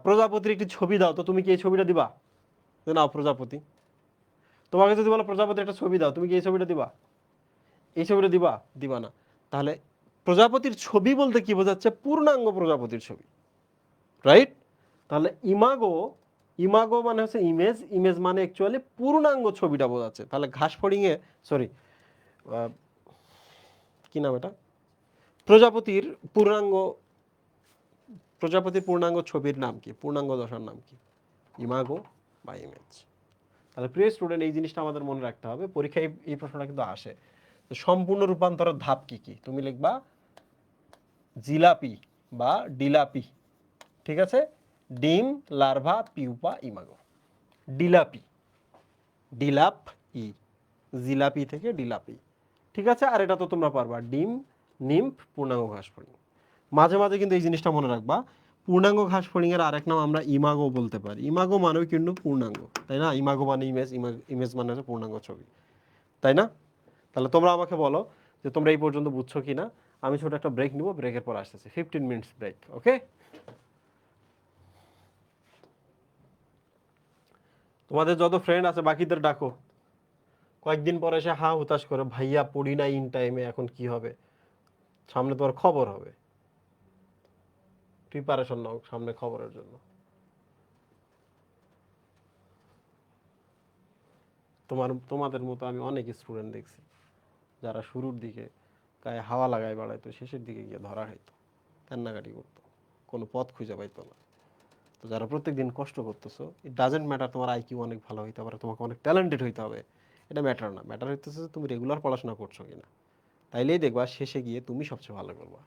A: প্রজাপতির একটি ছবি দাও, তো তুমি কি এই ছবিটা দিবা? নাও প্রজাপতি। তোমাকে যদি বলো প্রজাপতির একটা ছবি দাও, তুমি কি এই ছবিটা দিবা? এই ছবিটা দিবা? দিবা না। তাহলে প্রজাপতির ছবি বলতে কি বোঝাচ্ছে? পূর্ণাঙ্গ প্রজাপতির ছবি, রাইট? তাহলে ইমাগো, ইমাগো মানে হচ্ছে ইমেজ, ইমেজ মানে অ্যাকচুয়ালি পূর্ণাঙ্গ ছবিটা বোঝাচ্ছে। তাহলে ঘাস ফড়িং এ সরি কি নাম এটা, প্রজাপতির পূর্ণাঙ্গ, প্রজাপতির পূর্ণাঙ্গ ছবির নাম কি? পূর্ণাঙ্গ দশার নাম কি? ইমাগো বা ইমেজ। তাহলে প্রিয় স্টুডেন্ট, এই জিনিসটা আমাদের মনে রাখতে হবে, পরীক্ষায় এই প্রশ্নটা কিন্তু আসে। তো সম্পূর্ণ রূপান্তরের ধাপ কি কি? তুমি লিখবা জিলাপি বা ডিলাপি। ঠিক আছে? ডিম, লার্ভা, পিউপা, ইমাগো। ডিলাপি, ডিলাপ ই, জিলাপি থেকে ডিলাপি। ঠিক আছে? আর এটা তো তোমরা পারবা, ডিম, নিম্ফ, পূর্ণাঙ্গ ঘাস ফড়িং। মাঝে মাঝে কিন্তু এই জিনিসটা মনে রাখবা, পূর্ণাঙ্গ ঘাস ফড়িং এর আরেক নাম আমরা ইমাগো বলতে পারি। ইমাগো মানেও কিন্তু পূর্ণাঙ্গ, তাই না? ইমাগো মানে ইমেজ, ইমেজ মানে হচ্ছে পূর্ণাঙ্গ ছবি, তাই না? তাহলে তোমরা আমাকে বলো যে তোমরা এই পর্যন্ত বুঝছো কিনা। আমি ছোট একটা ব্রেক নিব, ব্রেকের পর আসতেছি, 15 মিনিটস ব্রেক, ওকে? তোমাদের যত ফ্রেন্ড আছে বাকিদের ডাকো, কয়েকদিন পরে এসে হা হুতাশ করে, ভাইয়া পড়ি না ইন টাইমে, এখন কি হবে? সামনে তোমার খবর হবে, প্রিপারেশন নাও সামনে খবরের জন্য। তোমাদের মতো আমি অনেক স্টুডেন্ট দেখছি যারা শুরুর দিকে গায়ে হাওয়া লাগায় বেড়াইতো, শেষের দিকে গিয়ে ধরা খাইতো, কান্নাকাটি করতো, কোনো পথ খুঁজে পাইতো না। তো যারা প্রত্যেকদিন কষ্ট করতেছো, ইট ডাজেন্ট ম্যাটার তোমার আইকিউ অনেক ভালো হইতে পারে, তোমাকে অনেক ট্যালেন্টেড হইতে হবে, এটা ম্যাটার না। ম্যাটার হইতেছে যে তুমি রেগুলার পড়াশোনা করছো কিনা। তাইলেই দেখবা শেষে গিয়ে তুমি সবচেয়ে ভালো করবা।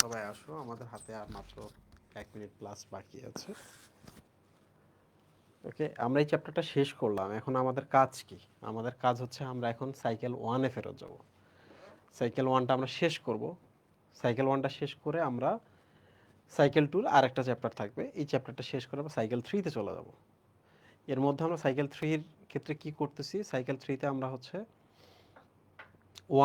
A: সবাই আসো, আমাদের হাতে আর মাত্র 1 মিনিট প্লাস বাকি আছে। ওকে, আমরা এই চ্যাপ্টারটা শেষ করলাম। এখন আমাদের কাজ কি? আমাদের কাজ হচ্ছে আমরা এখন সাইকেল 1-এ ফেরত যাব। সাইকেল 1টা আমরা শেষ করব। সাইকেল 1টা শেষ করে আমরা সাইকেল 2-র আরেকটা চ্যাপ্টার থাকবে, এই চ্যাপ্টারটা শেষ করে আমরা সাইকেল 3-তে চলে যাব। এর মধ্যে আমরা সাইকেল 3-এর ক্ষেত্রে কি করতেছি, সাইকেল 3-তে আমরা হচ্ছে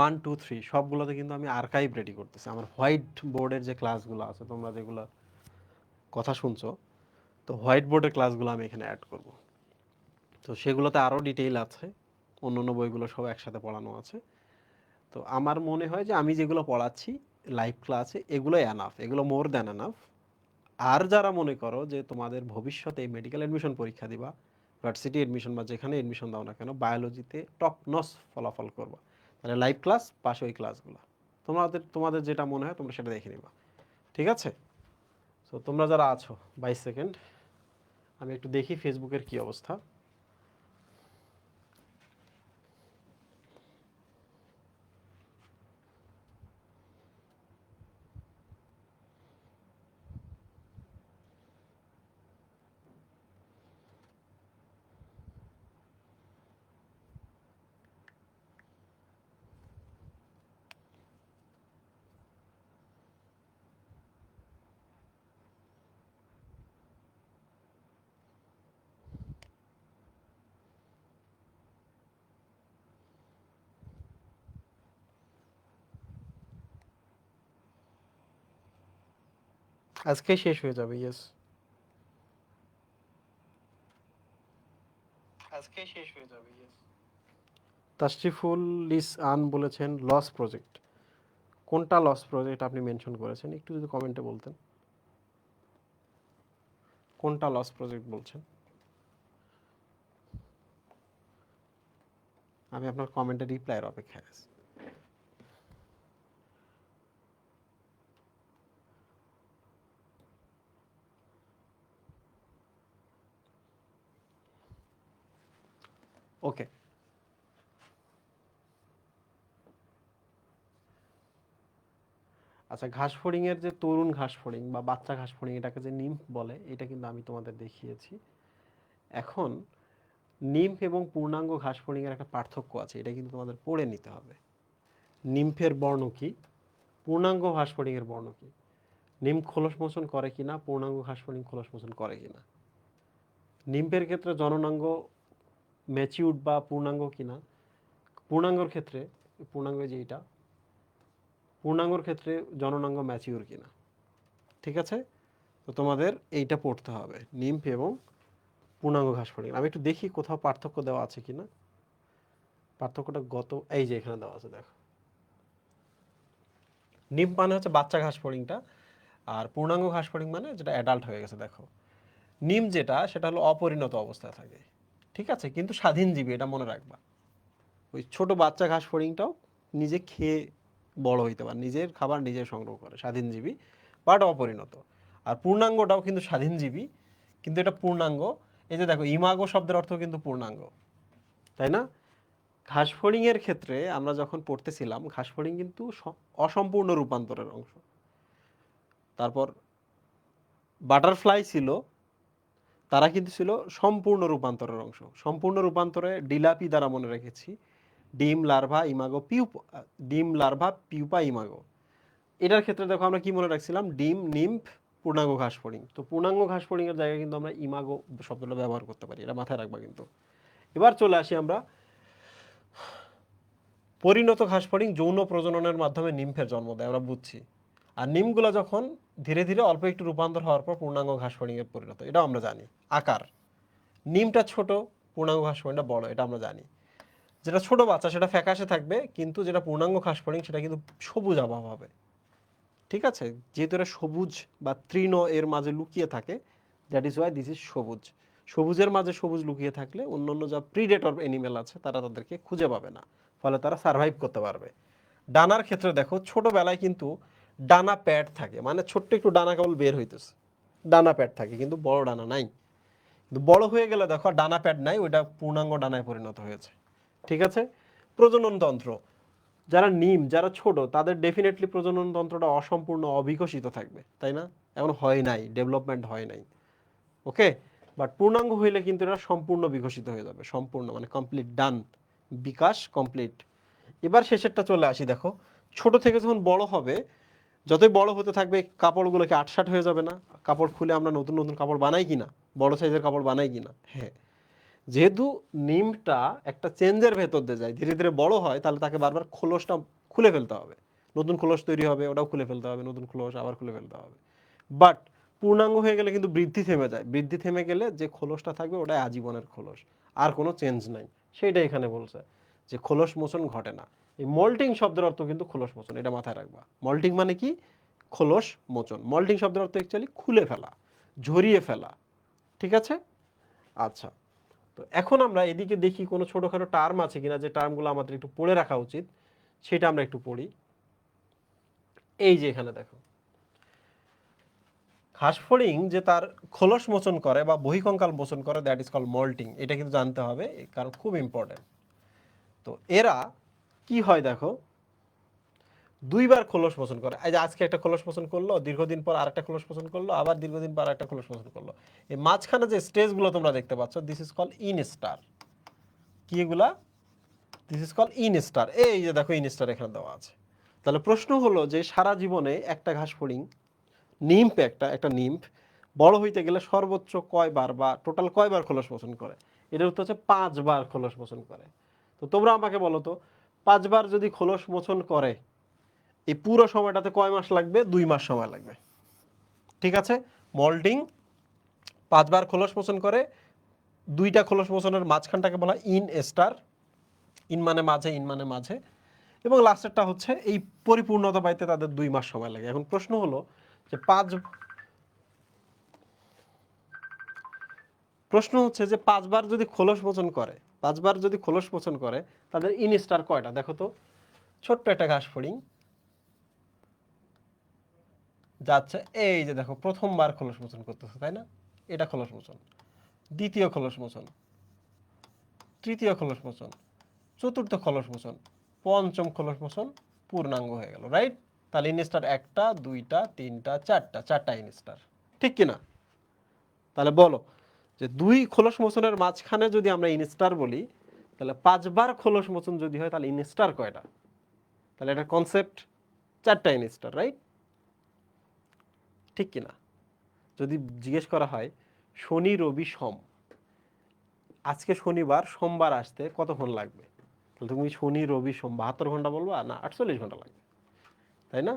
A: 1, 2, 3 সবগুলোতে কিন্তু আমি আর্কাইভ রেডি করতেছি। আমার হোয়াইট বোর্ডের যে ক্লাসগুলো আছে, তোমরা যেগুলো কথা শুনছো, তো হোয়াইট বোর্ডের ক্লাসগুলো আমি এখানে অ্যাড করব। তো সেগুলোতে আরও ডিটেইল আছে, অন্য অন্য বইগুলো সব একসাথে পড়ানো আছে। তো আমার মনে হয় যে আমি যেগুলো পড়াচ্ছি লাইভ ক্লাসে, এগুলো এনাফ, এগুলো মোর দ্যান এনাফ। আর যারা মনে করো যে তোমাদের ভবিষ্যতে মেডিকেল এডমিশন পরীক্ষা দিবা, ভার্সিটি এডমিশন বা যেখানে এডমিশন দাও না কেন, বায়োলজিতে টপ নস ফলাফল করবা, তাহলে লাইভ ক্লাস পাশে ওই ক্লাসগুলো তোমাদের তোমাদের যেটা মনে হয় তোমরা সেটা দেখে নিবা। ঠিক আছে? সো তোমরা যারা আছো, 22 সেকেন্ড, আমি একটু দেখি ফেসবুকের কি অবস্থা। আজকে শেষ হয়ে যাবে, ইয়েস, আজকে শেষ হয়ে যাবে, ইয়েস। তাশরিফুল ইসআন বলেছেন লস প্রজেক্ট। কোনটা লস প্রজেক্ট আপনি মেনশন করেছেন, একটু যদি কমেন্টে বলতেন কোনটা লস প্রজেক্ট বলছেন। আমি আপনার কমেন্টে রিপ্লাইয়ের অপেক্ষায় আছি। ওকে, আচ্ছা, ঘাস ফড়িংয়ের যে তরুণ ঘাস ফড়িং বা বাচ্চা ঘাস ফড়িং, এটাকে যে নিম্ফ বলে, এটা কিন্তু আমি তোমাদের দেখিয়েছি। এখন নিম্ফ এবং পূর্ণাঙ্গ ঘাস ফড়িংয়ের একটা পার্থক্য আছে, এটা কিন্তু তোমাদের পড়ে নিতে হবে। নিম্ফের বর্ণ কি, পূর্ণাঙ্গ ঘাস ফড়িংয়ের বর্ণ কি, নিম্ফ খোলস মোচন করে কিনা, পূর্ণাঙ্গ ঘাস ফড়িং খোলস মোচন করে কিনা, নিম্ফের ক্ষেত্রে জননাঙ্গ ম্যাচিউরড বা পূর্ণাঙ্গ কিনা, পূর্ণাঙ্গর ক্ষেত্রে, পূর্ণাঙ্গ যে এটা, পূর্ণাঙ্গর ক্ষেত্রে জননাঙ্গ ম্যাচিউর কিনা। ঠিক আছে? তো তোমাদের এইটা পড়তে হবে, নিম্ফ এবং পূর্ণাঙ্গ ঘাস ফড়িং। আমি একটু দেখি কোথাও পার্থক্য দেওয়া আছে কিনা। পার্থক্যটা এই যে এখানে দেওয়া আছে, দেখো। নিম্ফ মানে হচ্ছে বাচ্চা ঘাস ফড়িংটা, আর পূর্ণাঙ্গ ঘাস ফড়িং মানে যেটা অ্যাডাল্ট হয়ে গেছে। দেখো, নিম্ফ যেটা, সেটা হলো অপরিণত অবস্থায় থাকে, ঠিক আছে, কিন্তু স্বাধীনজীবী, এটা মনে রাখবা। ওই ছোট বাচ্চা ঘাস ফড়িংটাও নিজে খেয়ে বড় হইতে পারে, নিজের খাবার নিজে সংগ্রহ করে, স্বাধীনজীবী বাট অপরিণত। আর পূর্ণাঙ্গটাও কিন্তু স্বাধীনজীবী, কিন্তু এটা পূর্ণাঙ্গ। এই যে দেখো, ইমাগো শব্দের অর্থ কিন্তু পূর্ণাঙ্গ, তাই না? ঘাস ফড়িংয়ের ক্ষেত্রে আমরা যখন পড়তেছিলাম, ঘাস ফড়িং কিন্তু অসম্পূর্ণ রূপান্তরের অংশ। তারপর বাটারফ্লাই ছিল, তারা কিন্তু ছিল সম্পূর্ণ রূপান্তরের অংশ। সম্পূর্ণ রূপান্তরে ডিলাপি দ্বারা মনে রেখেছি, ডিম লার্ভা ইমাগো পিউপা, ডিম লার্ভা পিউপা ইমাগো। এটার ক্ষেত্রে দেখো আমরা কি মনে রাখছিলাম, ডিম, নিম্ফ, পূর্ণাঙ্গ ঘাস ফড়িং। তো পূর্ণাঙ্গ ঘাস ফড়িং এর জায়গায় কিন্তু আমরা ইমাগো শব্দটা ব্যবহার করতে পারি, এটা মাথায় রাখবা কিন্তু। এবার চলে আসি আমরা পরিণত ঘাস ফড়িং যৌন প্রজননের মাধ্যমে নিম্ফের জন্ম দেয়, আমরা বুঝছি। আর নিমগুলো যখন ধীরে ধীরে অল্প একটু রূপান্তর হওয়ার পর পূর্ণাঙ্গ ঘাস ফড়িং এর পরিণত, এটাও আমরা জানি। আকার, নিমটা ছোট, পূর্ণাঙ্গ ঘাস ফড়িংটা বড়, এটা আমরা জানি। যেটা ছোট বাচ্চা সেটা ফ্যাকাশে থাকবে, কিন্তু যেটা পূর্ণাঙ্গ ঘাস ফড়িং সেটা কিন্তু সবুজ আভা হবে। ঠিক আছে? যেহেতু এটা সবুজ বা তৃণ এর মাঝে লুকিয়ে থাকে, that is why this is সবুজ। সবুজের মাঝে সবুজ লুকিয়ে থাকলে অন্যান্য যা প্রিডেটর অ্যানিমেল আছে তারা তাদেরকে খুঁজে পাবে না, ফলে তারা সার্ভাইভ করতে পারবে। ডানার ক্ষেত্রে দেখো, ছোটবেলায় কিন্তু ডানা প্যাড থাকে, মানে ছোট্ট একটু ডানা কেবল বের হইতেছে, ডানা প্যাড থাকে কিন্তু বড় ডানা নাই। কিন্তু বড় হয়ে গেলে দেখো ডানা প্যাড নাই, ওইটা পূর্ণাঙ্গ ডানায় পরিণত হয়েছে। ঠিক আছে? প্রজনন তন্ত্র, যারা নিম, যারা ছোট, তাদের ডেফিনেটলি প্রজনন তন্ত্রটা অসম্পূর্ণ, অবিকশিত থাকবে, তাই না? এখন হয় নাই, ডেভেলপমেন্ট হয় নাই, ওকে। বাট পূর্ণাঙ্গ হইলে কিন্তু এটা সম্পূর্ণ বিকশিত হয়ে যাবে, সম্পূর্ণ মানে কমপ্লিট ডান, বিকাশ কমপ্লিট। এবার শেষেরটা চলে আসি, দেখো ছোট থেকে যখন বড় হবে, যতই বড় হতে থাকবে কাপড়গুলোকে আটসাট হয়ে যাবে না? কাপড় খুলে আমরা নতুন নতুন কাপড় বানাই কিনা, বড় সাইজের কাপড় বানাই কিনা? হ্যাঁ। যেহেতু নিমটা একটা চেঞ্জের ভেতর দিয়ে যায়, ধীরে ধীরে বড় হয়, তাহলে তাকে বারবার খোলসটা খুলে ফেলতে হবে, নতুন খোলস তৈরি হবে, ওটাও খুলে ফেলতে হবে, নতুন খোলস আবার খুলে ফেলতে হবে। বাট পূর্ণাঙ্গ হয়ে গেলে কিন্তু বৃদ্ধি থেমে যায়, বৃদ্ধি থেমে গেলে যে খোলসটা থাকবে ওটাই আজীবনের খোলস, আর কোনো চেঞ্জ নাই। সেইটা এখানে বলছে যে খোলস মোচন ঘটে না। এই মল্টিং শব্দের অর্থ কিন্তু খোলস মোচন, এটা মাথায় রাখবা। মল্টিং মানে কি? খোলস মোচন। মল্টিং শব্দের অর্থ অ্যাকচুয়ালি খুলে ফেলা, ঝরিয়ে ফেলা, ঠিক আছে? আচ্ছা, তো এখন আমরা এদিকে দেখি কোনো ছোটোখাটো টার্ম আছে কিনা, যে টার্মগুলো আমাদের একটু পড়ে রাখা উচিত, সেটা আমরা একটু পড়ি। এই যে এখানে দেখো, ঘাসফড়িং যে তার খোলস মোচন করে বা বহিঃকঙ্কাল মোচন করে, দ্যাট ইজ কল মল্টিং। এটা কিন্তু জানতে হবে, কারণ খুব ইম্পর্টেন্ট। তো এরা কি হয় দেখো, দুইবার খোলস মোচন করে। এই যে আজকে একটা খোলস মোচন করলো, দীর্ঘদিন পর আরেকটা খোলস মোচন করলো, আবার দীর্ঘদিন পর আরেকটা খোলস মোচন করলো। এই মাঝখানে যে স্টেজগুলো তোমরা দেখতে পাচ্ছ, দিস ইজ কল ইনস্টার। কি এগুলা? This is call instar. এই যে দেখো ইনস্টার এখানে দেওয়া আছে। তাহলে প্রশ্ন হলো যে সারা জীবনে একটা ঘাসফড়িং, নিম্ফ, একটা নিম্ফ বড় হইতে গেলে সর্বোচ্চ কয়বার বা টোটাল কয়বার খোলস মোচন করে? এটার উত্তর হচ্ছে 5 বার খোলস মোচন করে। তো তোমরা আমাকে বলো তো, 5 বার যদি খোলস মোচন করে, এই পুরো সময়টাতে কয় মাস লাগবে? 2 মাস সময় লাগবে, ঠিক আছে? মল্টিং 5 বার খোলস মোচন করে, 2টা খোলস মোচনের মাঝখানটাকে বলা হয় ইন এস্টার। ইন মানে মাঝে, ইন মানে মাঝে, এবং লাস্টেরটা হচ্ছে এই পরিপূর্ণতা পাইতে তাদের 2 মাস সময় লাগে। এখন প্রশ্ন হলো যে প্রশ্ন হচ্ছে যে 5 বার যদি খোলস মোচন করে, 5 বার যদি খোলস মোচন করে, তাদের ইনস্টার কয়টা? দেখো তো, ছোট্ট একটা ঘাসফড়িং যাচ্ছে, এই যে দেখো প্রথমবার খোলস মোচন করতেছে, তাই না? এটা খোলস মোচন, দ্বিতীয় খোলস মোচন, তৃতীয় খোলস মোচন, চতুর্থ খোলস মোচন, পঞ্চম খোলস মোচন, পূর্ণাঙ্গ হয়ে গেল, রাইট? তাহলে ইনস্টার 1টা 2টা 3টা 4টা ইনস্টার, ঠিক কিনা? তাহলে বলো যে 2 খোলস মোচনের মাঝখানে যদি আমরা ইনস্টার বলি, তাহলে 5 বার খোলস মোচন যদি হয়, তাহলে ইনস্টার কয়টা? তাহলে এটা কনসেপ্ট 4টা ইনস্টার, রাইট? ঠিক কিনা? যদি জিজ্ঞেস করা হয় শনি রবি সোম, আজকে শনিবার, সোমবার আসতে কতক্ষণ লাগবে, তাহলে তুমি শনি রবি সোম 72 ঘন্টা বলবা না 48 ঘন্টা লাগবে, তাই না?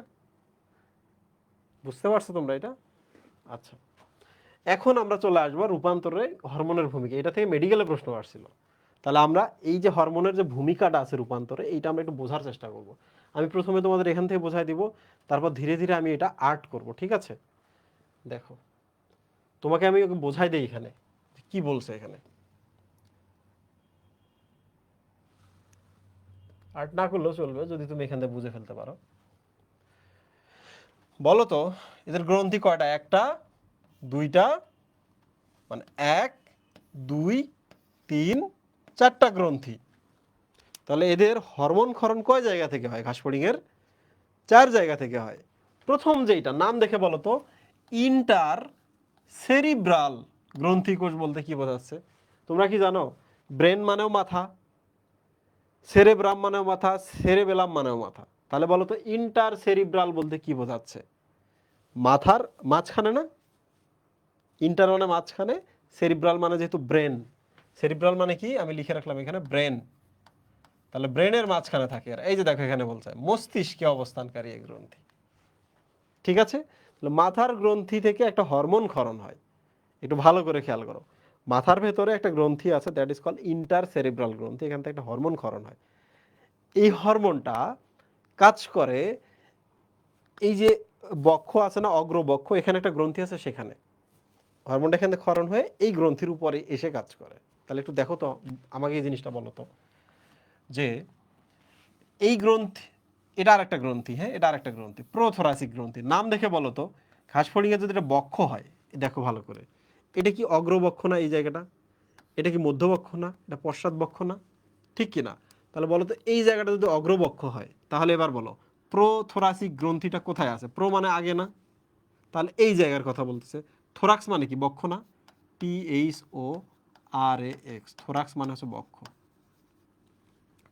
A: বুঝতে পারছো তোমরা এটা? আচ্ছা, এখন আমরা চলে আসবো রূপান্তরে হরমোনের ভূমিকা। এটা থেকে মেডিকেলে প্রশ্ন আসছিল। তাহলে আমরা এই যে হরমোনের যে ভূমিকাটা আছে রূপান্তরে, এইটা আমরা একটু বোঝার চেষ্টা করব। আমি প্রথমে তোমাদের এখান থেকে বোঝাই দিব, তারপর ধীরে ধীরে আমি এটা আর্ট করব, ঠিক আছে? দেখো, তোমাকে আমি ওকে বোঝাই দেই এখানে কি বলছে এখানে। আর্ট না করলেও চলবে যদি তুমি এখান থেকে বুঝে ফেলতে পারো। বলো তো এদের গ্রন্থি কয়টা? 1টা 2টা, মানে 1 2 3 4টা গ্রন্থি। তাহলে এদের হরমোন ক্ষরণ কয় জায়গা থেকে হয়? ঘাসফড়িং এর 4 জায়গা থেকে হয়। প্রথম যেটা নাম দেখে বলো তো, ইন্টার সেরিব্রাল গ্রন্থি কোষ বলতে কি বোঝাচ্ছে? তোমরা কি জানো? ব্রেন মানেও মাথা, সেরেব্রাম মানেও মাথা, সেরেবেলাম মানেও মাথা। তাহলে বলো তো ইন্টার সেরিব্রাল বলতে কি বোঝাচ্ছে? মাথার মাঝখানে না? ইন্টার মানে মাঝখানে, সেরিব্রাল মানে যেহেতু ব্রেন, সেরিব্রাল মানে কি আমি লিখে রাখলাম এখানে ব্রেন, তাহলে ব্রেনের মাঝখানে থাকে। আর এই যে দেখো এখানে বলছে মস্তিষ্কে অবস্থানকারী এই গ্রন্থি, ঠিক আছে? তাহলে মাথার গ্রন্থি থেকে একটা হরমোন ক্ষরণ হয়, একটু ভালো করে খেয়াল করো। মাথার ভেতরে একটা গ্রন্থি আছে, that is call inter cerebral গ্রন্থি, এখান থেকে একটা হরমোন ক্ষরণ হয়। এই হরমোনটা কাজ করে, এই যে বক্ষ আছে না, অগ্রবক্ষ, এখানে একটা গ্রন্থি আছে, সেখানে হরমোনটা এখানে ক্ষরণ হয়ে এই গ্রন্থির উপরে এসে কাজ করে। তাহলে একটু দেখো তো, আমাকে এই জিনিসটা বলো তো, যে এই গ্রন্থি, এটা আর একটা গ্রন্থি, হ্যাঁ এটা আর একটা গ্রন্থি, প্রোথোরাসিক গ্রন্থি। নাম দেখে বলো তো, ঘাসফড়িং এর যদি এটা বক্ষ হয়, দেখো ভালো করে, এটা কি অগ্রবক্ষ না? এই জায়গাটা, এটা কি মধ্যবক্ষ না? এটা পশ্চাৎ বক্ষ না? ঠিক কি না? তাহলে বলো তো এই জায়গাটা যদি অগ্রবক্ষ হয়, তাহলে এবার বলো প্রোথোরাসিক গ্রন্থিটা কোথায় আছে? প্রো মানে আগে না, তাহলে এই জায়গার কথা বলতেছে। থোরাক্স মানে কি? বক্ষ না? THORAX, থোরাক্স মানে হচ্ছে বক্ষ।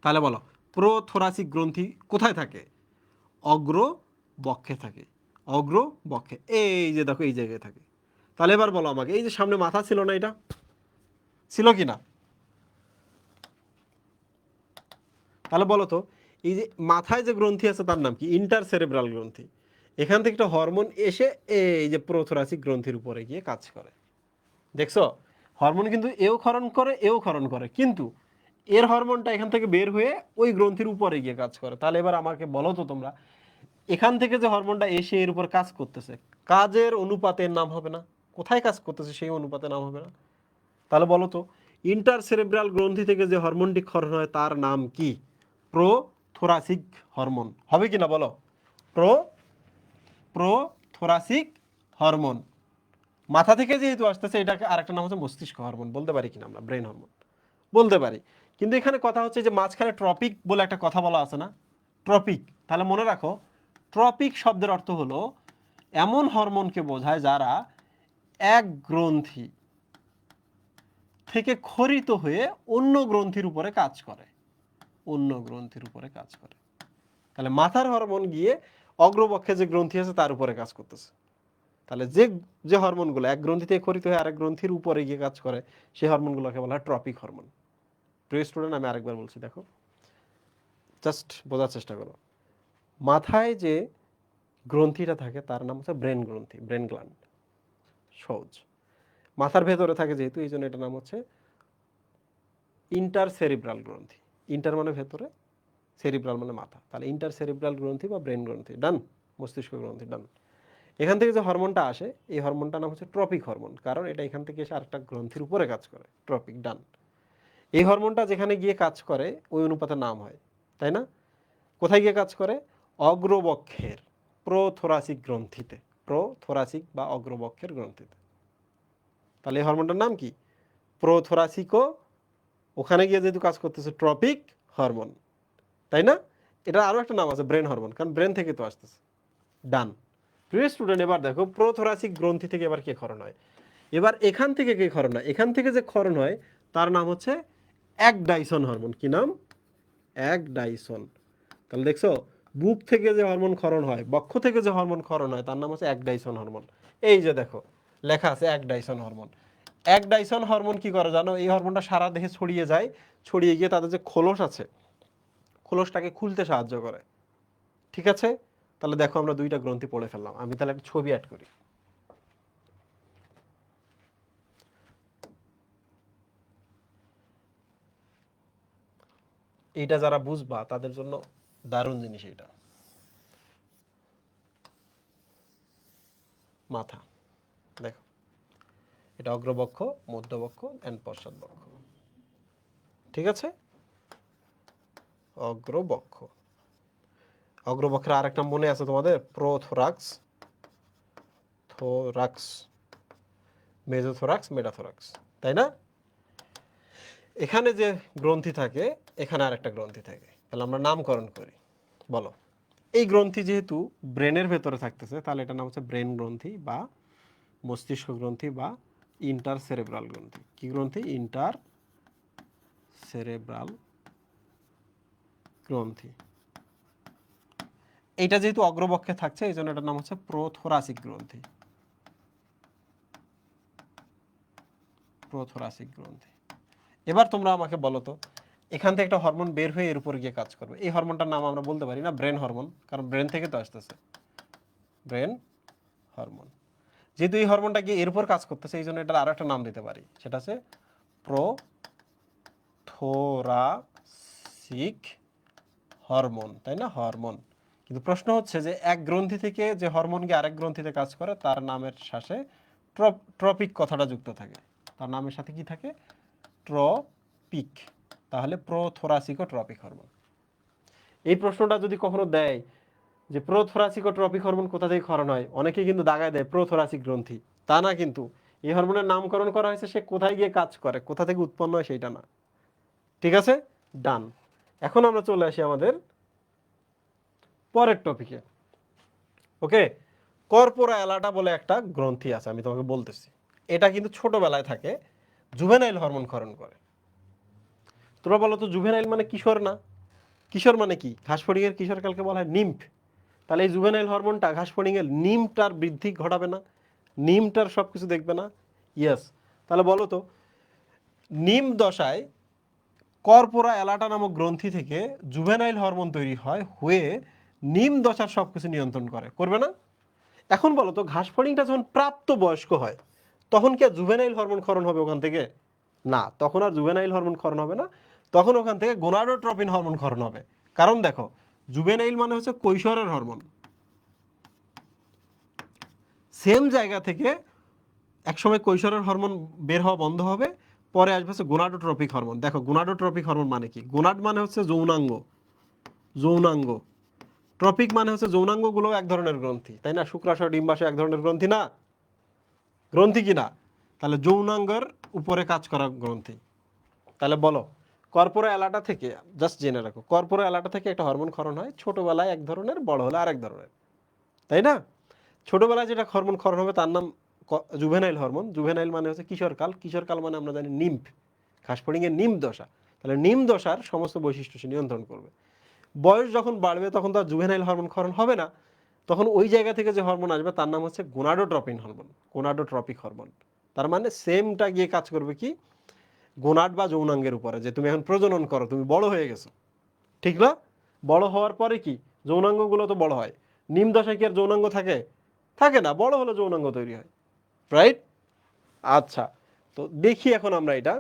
A: তাহলে বলো প্রোথোরাসিক গ্রন্থি কোথায় থাকে? অগ্র বক্ষে থাকে, অগ্র বক্ষে। এই যে দেখো এই জায়গায় থাকে। তাহলে এবার বলো আমাকে, এই যে সামনে মাথা ছিল না, এটা ছিল কি না? তাহলে বলো তো, এই যে মাথায় যে গ্রন্থি আছে তার নাম কি? ইন্টারসেরেব্রাল গ্রন্থি। এখান থেকে একটা হরমোন এসে এই যে প্রোথোরাসিক গ্রন্থির উপরে গিয়ে কাজ করে। দেখছো, হরমোন কিন্তু এও ক্ষরণ করে, এও ক্ষরণ করে, কিন্তু এর হরমোনটা এখান থেকে বের হয়ে ওই গ্রন্থির উপরে গিয়ে কাজ করে। তাহলে এবার আমাকে বলো তো তোমরা, এখান থেকে যে হরমোনটা এসে এর উপর কাজ করতেছে, কাজের অনুপাতের নাম হবে না? কোথায় কাজ করতেছে সেই অনুপাতের নাম হবে না? তাহলে বলো তো, ইন্টারসেরেব্রাল গ্রন্থি থেকে যে হরমোনটি ক্ষরণ হয় তার নাম কি? প্রোথোরাসিক হরমোন হবে কি না বলো? Pro prothoracic hormone. মাথা থেকে যেহেতু আসতেছে, এটাকে আরেকটা নাম হচ্ছে মস্তিষ্ক হরমোন বলতে পারি কিনা আমরা? ব্রেন হরমোন বলতে পারি। কিন্তু এখানে কথা হচ্ছে যে মাঝখানে ট্রপিক বলে একটা কথা বলা আছে না? ট্রপিক। তাহলে মনে রাখো, ট্রপিক শব্দের অর্থ হলো এমন হরমোনকে বোঝায় যারা এক গ্রন্থি থেকে ক্ষরিত হয়ে অন্য গ্রন্থির উপরে কাজ করে, অন্য গ্রন্থির উপরে কাজ করে। তাহলে মাথার হরমোন গিয়ে অগ্রপক্ষে যে গ্রন্থি আছে তার উপরে কাজ করতেছে। তাহলে যে যে হরমোনগুলো এক গ্রন্থি থেকে ক্ষরিত হয়ে আরেক গ্রন্থির উপরে গিয়ে কাজ করে, সেই হরমোনগুলোকে বলা হয় ট্রপিক হরমোন। প্রিয় স্টুডেন্ট, আমি আরেকবার বলছি, দেখো জাস্ট বোঝার চেষ্টা করো। মাথায় যে গ্রন্থিটা থাকে তার নাম হচ্ছে ব্রেন গ্রন্থি, ব্রেন গ্ল্যান্ড। সহজ। মাথার ভেতরে থাকে যেহেতু, এই জন্য এটার নাম হচ্ছে ইন্টারসেরিব্রাল গ্রন্থি। ইন্টার মানে ভেতরে, সেরিব্রাল মানে মাথা। তাহলে ইন্টারসেরিব্রাল গ্রন্থি বা ব্রেন গ্রন্থি, ডান। মস্তিষ্ক গ্রন্থি, ডান। এখান থেকে যে হরমোনটা আসে, এই হরমোনটার নাম হচ্ছে ট্রপিক হরমোন, কারণ এটা এখান থেকে এসে আরেকটা গ্রন্থির উপরে কাজ করে। ট্রপিক, ডান। এই হরমোনটা যেখানে গিয়ে কাজ করে ওই অনুপাতে নাম হয়, তাই না? কোথায় গিয়ে কাজ করে? অগ্রবক্ষের প্রোথোরাসিক গ্রন্থিতে, প্রোথোরাসিক বা অগ্রবক্ষের গ্রন্থিতে। তাহলে এই হরমোনটার নাম কি? প্রোথোরাসিকো। ওখানে গিয়ে যেহেতু কাজ করতেছে ট্রপিক হরমোন, তাই না? এটা আরো একটা নাম আছে ব্রেন হরমোন, কারণ ব্রেন থেকে তো আসতেছে, ডান। প্রিয় স্টুডেন্ট, এবার দেখো প্রোথোরাসিক গ্রন্থি থেকে এবার কে ক্ষরণ হয়? এবার এখান থেকে কে ক্ষরণ হয়? এখান থেকে যে ক্ষরণ হয় তার নাম হচ্ছে একডাইসন হরমোন। কি নাম? একডাইসন। তাহলে দেখছো, বুক থেকে যে হরমোন ক্ষরণ হয়, বক্ষ থেকে যে হরমোন ক্ষরণ হয় তার নাম হচ্ছে একডাইসন হরমোন। এই যে দেখো লেখা আছে একডাইসন হরমোন। একডাইসন হরমোন কি করে জানো? এই হরমোনটা সারা দেহে ছড়িয়ে যায়, ছড়িয়ে গিয়ে তাদের যে খোলস আছে, খোলসটাকে খুলতে সাহায্য করে। ঠিক আছে? তাহলে দেখো আমরা দুইটা গ্রন্থি পড়ে ফেললাম। আমি তাহলে একটা ছবি অ্যাড করি। এইটা যারা বুঝবা তাদের জন্য দারুণ জিনিস এটা। মাথা, দেখো এটা অগ্রবক্ষ, মধ্যবক্ষ এন্ড পশ্চাৎবক্ষ। ঠিক আছে? অগ্রবক্ষ। অগ্রবক্ষের আরেকটা মনে আছে তোমাদের? প্রোথোরাক্স, থোরাক্স, মেজোথোরাক্স, মেটাথোরাক্স, তাই না? এখানে যে গ্রন্থি থাকে, এখানে আরেকটা গ্রন্থি থাকে। তাহলে আমরা নামকরণ করি। বলো, এই গ্রন্থি যেহেতু ব্রেনের ভেতরে থাকতেছে, তাহলে এটার নাম হচ্ছে ব্রেন গ্রন্থি বা মস্তিষ্ক গ্রন্থি বা ইন্টার সেরেব্রাল গ্রন্থি। কি গ্রন্থি? ইন্টার সেরেব্রাল গ্রন্থি। এটা যেহেতু অগ্রবক্ষে থাকছে, এই জন্য এটার নাম হচ্ছে প্রোথোরাসিক গ্রন্থি। প্রোথোরাসিক গ্রন্থি। এবার তোমরা আমাকে বলো তো, এখান থেকে একটা হরমোন বের হয়ে এর উপর গিয়ে কাজ করবে। এই হরমোনটার নাম আমরা বলতে পারি না ব্রেন হরমোন, কারণ ব্রেন থেকে তো আসতেছে, ব্রেন হরমোন। যেহেতু এই হরমোনটা গিয়ে এর উপর কাজ করতেছে, এই জন্য এটার আরো একটা নাম দিতে পারি, সেটা হচ্ছে প্রোথোরাসিক হরমোন, তাই না? হরমোন। কিন্তু প্রশ্ন হচ্ছে যে এক গ্রন্থি থেকে যে হরমোন গিয়ে আরেক গ্রন্থিতে কাজ করে তার নামের শেষে ট্রপিক কথাটা যুক্ত থাকে। তার নামের সাথে কি থাকে? ট্রপিক। তাহলে প্রোথোরাসিক ও ট্রপিক হরমোন। এই প্রশ্নটা যদি কখনো দেয় যে প্রোথোরাসিক ও ট্রপিক হরমোন কোথা থেকে ক্ষরণ হয়, অনেকেই কিন্তু দাগায় দেয় প্রোথোরাসিক গ্রন্থি। তা না, কিন্তু এই হরমোনের নামকরণ করা হয়েছে সে কোথায় গিয়ে কাজ করে, কোথা থেকে উৎপন্ন হয় সেইটা না। ঠিক আছে? ডান। এখন আমরা চলে আসি আমাদের পরের টপিকে। ওকে, কর্পোরা অ্যালাটা বলে একটা গ্রন্থি আছে, আমি তোমাকে বলতেছি। এটা কিন্তু ছোটবেলায় থাকে, জুভেনাইল হরমোন ক্ষরণ করে। তোমরা বলো তো জুভেনাইল মানে কিশোর না? কিশোর মানে কি? ঘাসফড়িংয়ের কিশোরকালকে বলা হয় নিম্ফ। তাহলে এই জুভেনাইল হরমোনটা ঘাসফড়িংয়ের নিমটার বৃদ্ধি ঘটাবে না? নিমটার সব কিছু দেখবে না? ইয়েস। তাহলে বলো তো, নিম দশায় কর্পোরা অ্যালাটা নামক গ্রন্থি থেকে জুভেনাইল হরমোন তৈরি হয়, হয়ে নিম দশার সব কিছু নিয়ন্ত্রণ করবে না? এখন বলো তো, ঘাসফড়িংটা যখন প্রাপ্ত বয়স্ক হয় তখন কি আর জুভেনাইল হরমোন ক্ষরণ হবে ওখান থেকে? না, তখন আর জুভেনাইল হরমোন ক্ষরণ হবে না, তখন ওখান থেকে গোনাডোট্রপিন হরমোন ক্ষরণ হবে। কারণ দেখো, জুভেনাইল মানে হচ্ছে কৈশোরের হরমোন, সেম জায়গা থেকে একসময় কৈশোরের হরমোন বের হওয়া বন্ধ হবে, পরে আসবে হচ্ছে গোনাডোট্রপিক হরমোন। দেখো, গোনাডোট্রপিক হরমোন মানে কি? গোনাড মানে হচ্ছে যৌনাঙ্গ, যৌনাঙ্গ। ট্রপিক মানে হচ্ছে যৌনাঙ্গগুলো এক ধরনের গ্রন্থি, তাই না? শুক্রাশয় ডিম্বাশয় এক ধরনের গ্রন্থি না? গ্রন্থি কি না? তাহলে যৌনাঙ্গের উপরে কাজ করা গ্রন্থি। তাহলে বলো, কর্পোরা অ্যালাটা থেকে, জাস্ট জেনে রাখো, কর্পোরা অ্যালাটা থেকে একটা হরমোন ক্ষরণ হয়, ছোটবেলায় এক ধরনের, বড় হলে আরেক ধরনের, তাই না? ছোটবেলায় যেটা হরমোন ক্ষরণ হবে তার নাম জুভেনাইল হরমোন। জুভেনাইল মানে হচ্ছে কিশোরকাল, কিশোরকাল মানে আমরা জানি নিম্ফ, ঘাসফড়িংয়ের নিম দশা। তাহলে নিম দশার সমস্ত বৈশিষ্ট্য সে নিয়ন্ত্রণ করবে। বয়স যখন বাড়বে তখন তো আর জুভেনাইল হরমোন ক্ষরণ হবে না, তখন ওই জায়গা থেকে যে হরমোন আসবে তার নাম হচ্ছে গোনাডোট্রপিন হরমোন, গোনাডোট্রপিক হরমোন। তার মানে সেমটা গিয়ে কাজ করবে কি? গোনাড বা যৌনাঙ্গের উপরে, যে তুমি এখন প্রজনন করো, তুমি বড় হয়ে গেছো, ঠিক না? বড় হওয়ার পরে কি যৌনাঙ্গগুলো তো বড় হয়। নিম দশায় কি আর যৌনাঙ্গ থাকে? থাকে না, বড় হলে যৌনাঙ্গ তৈরি হয়, রাইট? আচ্ছা, তো দেখি এখন আমরা এটা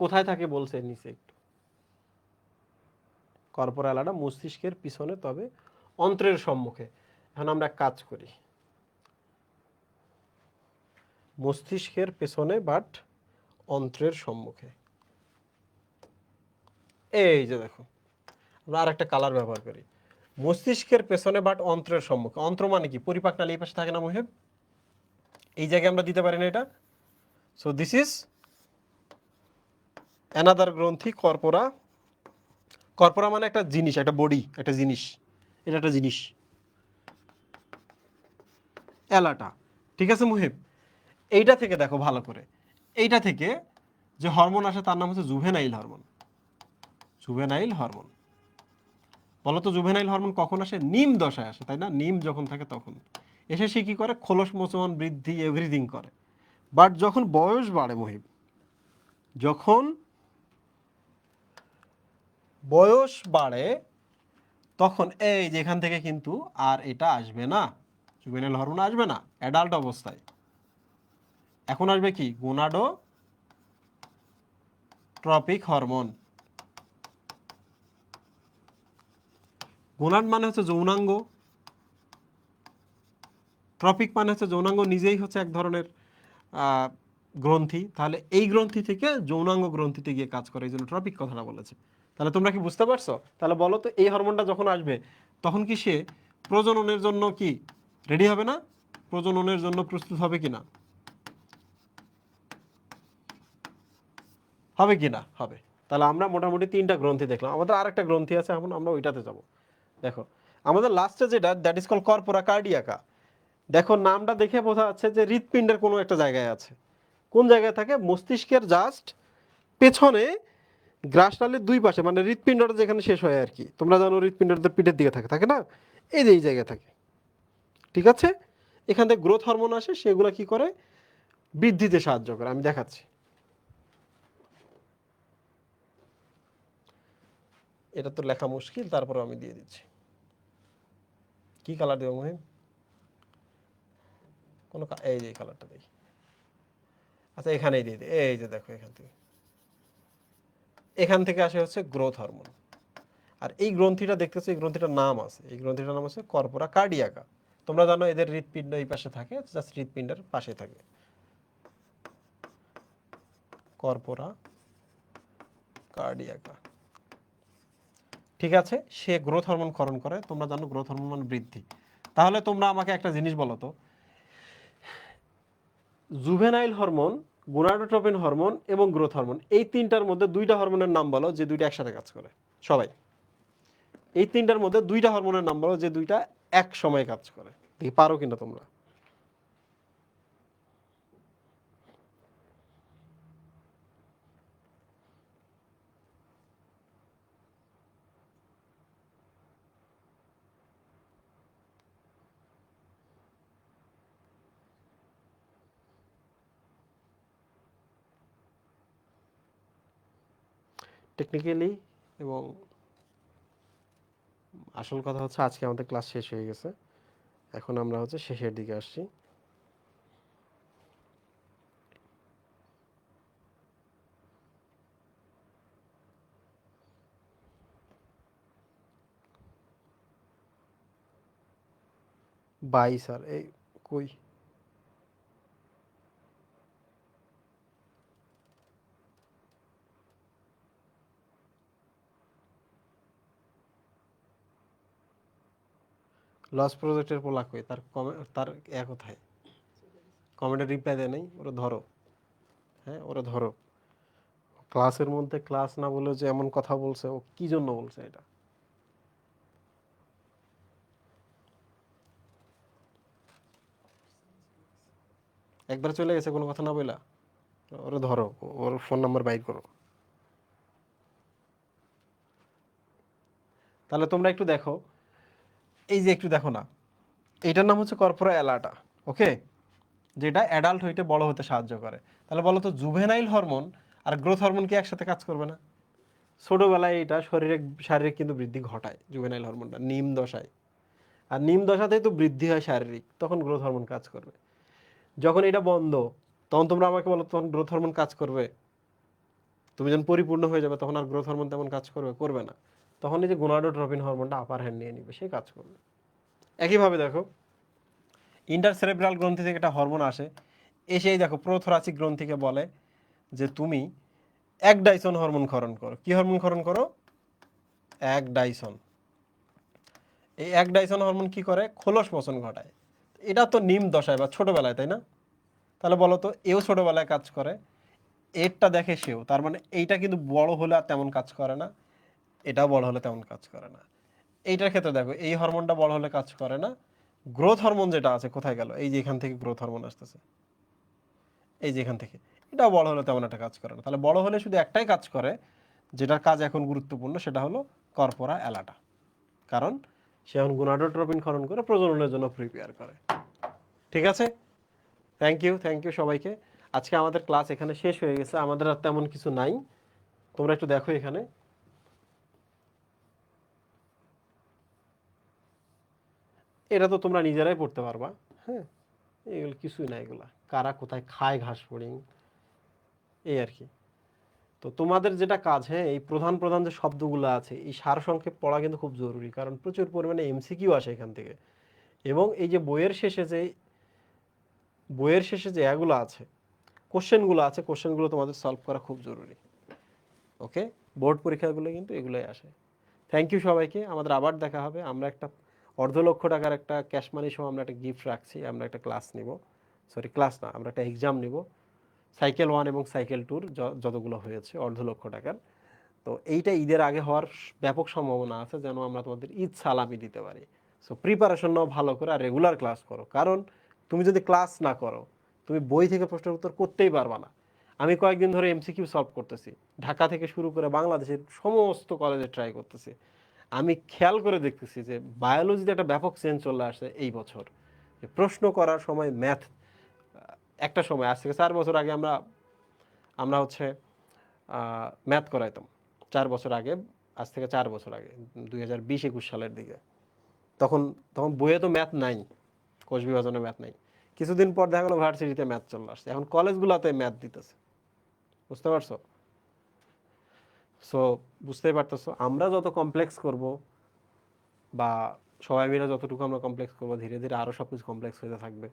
A: কোথায় থাকে বলছে নিচে একটু। কর্পোরা অ্যালাটা মস্তিষ্কের পিছনে, তবে অন্ত্রের সম্মুখে। এখন আমরা কাজ করি, মস্তিষ্কের পেছনে বাট অন্ত্রের সম্মুখে। এই যে দেখো, আমরা আর একটা কালার ব্যবহার করি, মস্তিষ্কের পেছনে বাট অন্ত্রের সম্মুখে। অন্ত্র মানে কি? পরিপাক নালী এই পাশে থাকে না মুহিব? এই জায়গায় আমরা দিতে পারি না এটা? সো দিস ইজ অ্যানাদার গ্রন্থি, কর্পোরা। কর্পোরা মানে একটা জিনিস, একটা বডি, একটা জিনিস, এটা একটা জিনিস, অ্যালাটা। ঠিক আছে মুহিব? এইটা থেকে দেখো ভালো করে, এইটা থেকে যে হরমোন আসে তার নাম হচ্ছে জুভেনাইল হরমোন। জুভেনাইল হরমোন, বলো তো জুভেনাইল হরমোন কখন আসে? নিম দশায় আসে, তাই না? নিম যখন থাকে তখন এসে সে কি করে? খোলস মোচন, বৃদ্ধি, এভরিথিং করে। বাট যখন বয়স বাড়ে মুহিব, যখন বয়স বাড়ে তখন এই যেখান থেকে কিন্তু আর এটা আসবে না, জুভেনাইল হরমোন আসবে না অ্যাডাল্ট অবস্থায়। এখন আসবে কি? Gonadotropic hormone. গোনাড মানে হচ্ছে যৌনাঙ্গ, ট্রপিক মানে হচ্ছে যৌনাঙ্গ নিজেই হচ্ছে এক ধরনের গ্রন্থি। তাহলে এই গ্রন্থি থেকে যৌনাঙ্গ গ্রন্থিতে গিয়ে কাজ করে, এই জন্য ট্রপিক কথাটা বলেছে। তাহলে তোমরা কি বুঝতে পারছো? তাহলে বলো তো, এই হরমোনটা যখন আসবে তখন কি সে প্রজননের জন্য কি রেডি হবে না? প্রজননের জন্য প্রস্তুত হবে কিনা? হবে কিনা? হবে। তাহলে আমরা মোটামুটি 3টা গ্রন্থি দেখলাম, আমাদের আরেকটা গ্রন্থি আছে, এখন আমরা ওইটাতে যাব। দেখো, আমাদের লাস্টে যেটা, দ্যাট ইজ কল কর্পোরা কার্ডিয়াকা। দেখো নামটা দেখে বোঝা যাচ্ছে যে হৃৎপিণ্ডের কোনো একটা জায়গায় আছে। কোন জায়গায় থাকে? মস্তিষ্কের জাস্ট পেছনে, গ্রাসনালীর দুই পাশে, মানে হৃৎপিণ্ডটা যেখানে শেষ হয় আর কি। তোমরা জানো হৃৎপিণ্ডটা পিঠের দিকে থাকে, থাকে না? এই যে এই জায়গায় থাকে, ঠিক আছে? এখান থেকে গ্রোথ হরমোন আসে, সেগুলো কি করে? বৃদ্ধিতে সাহায্য করে। আমি দেখাচ্ছি, এটা তো লেখা মুশকিল, তারপরে আমি দিয়ে দিচ্ছি। কি কালার দেবো মহিম? কোনো এই যে কালারটা দেখি। আচ্ছা, এখানেই দিয়ে দিই। এই যে দেখো, এখান থেকে আসে হচ্ছে গ্রোথ হরমোন। আর এই গ্রন্থিটা দেখতেছো, এই গ্রন্থিটার নাম আছে, এই গ্রন্থিটার নাম হচ্ছে কর্পোরা কার্ডিয়াকা। তোমরা জানো এদের হৃৎপিণ্ড এই পাশে থাকে, জাস্ট হৃৎপিণ্ডের পাশে থাকে, কর্পোরা কার্ডিয়াকা। ঠিক আছে? সে গ্রোথ হরমোন ক্ষরণ করে। তোমরা জানো গ্রোথ হরমোন মানে বৃদ্ধি। তাহলে তোমরা আমাকে একটা জিনিস বলো তো, জুভেনাইল হরমোন, গোনাডোট্রপিন হরমোন এবং গ্রোথ হরমোন, এই 3টার মধ্যে 2টা হরমোনের নাম বলো যে 2টা একসাথে কাজ করে। সবাই এই তিনটার মধ্যে দুইটা হরমোনের নাম বলো যে দুইটা এক সময় কাজ করে, দেখি পারো কিনা তোমরা। টেকনিক্যালি এবং আসল কথা হচ্ছে আজকে আমাদের ক্লাস শেষ হয়ে গেছে, এখন আমরা হচ্ছে শেষের দিকে আসছি। বাই স্যার, এই কই লস প্রজেক্টের পোলা কই, তার তার কোথায় কমেন্টে রিপ্লাই দেয় নাই, ওরা ধরো, হ্যাঁ ওরা ধরো। ক্লাসের মধ্যে ক্লাস না বলে যে এমন কথা বলছে, ও কি জন্য বলছে এটা? একবার চলে গেছে কোনো কথা না বইলা, ওরা ধরো, ওর ফোন নাম্বার বাইর করো। তাহলে তোমরা একটু দেখো, এই যে একটু দেখো না, এইটার নাম হচ্ছে কর্পোরা অ্যালাটা, ওকে, যেটা অ্যাডাল্ট হইতে বড় হতে সাহায্য করে। তাহলে বলো তো জুভেনাইল হরমোন আর গ্রোথ হরমোন কি একসাথে কাজ করবে না? ছোটবেলায় এটা শারীরিক কিন্তু বৃদ্ধি ঘটায় জুভেনাইল হরমোনটা নিম দশায়, আর নিম দশাতেই তো বৃদ্ধি হয় শারীরিক, তখন গ্রোথ হরমোন কাজ করবে। যখন এটা বন্ধ, তখন তোমরা আমাকে বলো তখন গ্রোথ হরমোন কাজ করবে? তুমি যখন পরিপূর্ণ হয়ে যাবে তখন আর গ্রোথ হরমোন তেমন কাজ করবে? করবে না। তখন এই যে গোনাডোট্রপিন হরমোনটা আপার হ্যান্ড নিয়ে নিবে, সে কাজ করবে। একইভাবে দেখো, ইন্টারসেরেব্রাল গ্রন্থি থেকে একটা হরমোন আসে, এসেই দেখো প্রোথোরাসিক গ্রন্থিকে বলে যে তুমি এক ডাইসন হরমোন ক্ষরণ করো। কি হরমোন ক্ষরণ করো? এক ডাইসন। এই এক ডাইসন হরমোন কি করে? খোলস মোচন ঘটায়। এটা তো নিম দশায় বা ছোটবেলায়, তাই না? তাহলে বলো তো, এও ছোটবেলায় কাজ করে, এরটা দেখে সেও, তার মানে এইটা কিন্তু বড় হলে আর তেমন কাজ করে না, এটাও বড় হলে তেমন কাজ করে না। এইটার ক্ষেত্রে দেখো, এই হরমোনটা বড় হলে কাজ করে না, গ্রোথ হরমোন যেটা আছে কোথায় গেল? এই যে এখান থেকে গ্রোথ হরমোন আসতেছে, এই যে এখান থেকে, এটাও বড় হলে তেমন একটা কাজ করে না। তাহলে বড় হলে শুধু একটাই কাজ করে, যেটার কাজ এখন গুরুত্বপূর্ণ, সেটা হলো কর্পোরা অ্যালাটা, কারণ সে এখন গোনাডোট্রপিন ক্ষরণ করে প্রজননের জন্য প্রিপেয়ার করে। ঠিক আছে, থ্যাংক ইউ সবাইকে। আজকে আমাদের ক্লাস এখানে শেষ হয়ে গেছে, আমাদের আর তেমন কিছু নাই। তোমরা একটু দেখো এখানে, এটা তো তোমরা নিজেরাই পড়তে পারবা, হ্যাঁ, এগুলো কিছুই না, এগুলা কারা কোথায় খায় ঘাস ফড়িং, এই আর কি। তো তোমাদের যেটা কাজ, হ্যাঁ, এই প্রধান প্রধান যে শব্দগুলো আছে এই সারসংক্ষেপ পড়া কিন্তু খুব জরুরি, কারণ প্রচুর পরিমাণে এমসিকিউ আসে এখান থেকে। এবং এই যে বইয়ের শেষে যে এগুলো আছে, কোশ্চেনগুলো আছে, কোশ্চেনগুলো তোমাদের সলভ করা খুব জরুরি। ওকে, বোর্ড পরীক্ষাগুলো কিন্তু এগুলোই আসে। থ্যাংক ইউ সবাইকে, আমাদের আবার দেখা হবে। আমরা একটা 1,50,00,000 টাকার একটা ক্যাশ মানি সহ আমরা একটা গিফট রাখছি, আমরা একটা ক্লাস নিব, সরি ক্লাস না, আমরা একটা এক্সাম নিব, সাইকেল 1 এবং সাইকেল 2 যতগুলো হয়েছে 1,50,00,000 টাকার। তো এইটা ঈদের আগে হওয়ার ব্যাপক সম্ভাবনা আছে, যেন আমরা তোমাদের ঈদ সালামি দিতে পারি। সো প্রিপারেশন নাও ভালো করে, আর রেগুলার ক্লাস করো, কারণ তুমি যদি ক্লাস না করো তুমি বই থেকে প্রশ্নের উত্তর করতেই পারবা না। আমি কয়েকদিন ধরে এমসিকিউ সলভ করতেছি, ঢাকা থেকে শুরু করে বাংলাদেশের সমস্ত কলেজে ট্রাই করতেছি। আমি খেয়াল করে দেখতেছি যে বায়োলজিতে একটা ব্যাপক চেঞ্জ চলে আসছে এই বছর। প্রশ্ন করার সময় ম্যাথ, একটা সময় আজ থেকে 4 বছর আগে আমরা আমরা হচ্ছে ম্যাথ করাইতাম, 4 বছর আগে, আজ থেকে 4 বছর আগে, 2020-21 সালের দিকে। তখন তখন বইয়ে তো ম্যাথ নাই, কোষ বিভাজনে ম্যাথ নাই। কিছুদিন পর দেখা গেলো ভার্সিটিতে ম্যাথ চলে আসছে, এখন কলেজগুলোতে ম্যাথ দিতেছে। বুঝতে পারছো? সো বুঝতেই পারতেছো, আমরা যত কমপ্লেক্স করব, বা সবাই মিলে যতটুকু আমরা কমপ্লেক্স করবো, ধীরে ধীরে আরও সব কিছু কমপ্লেক্স হতে থাকবে।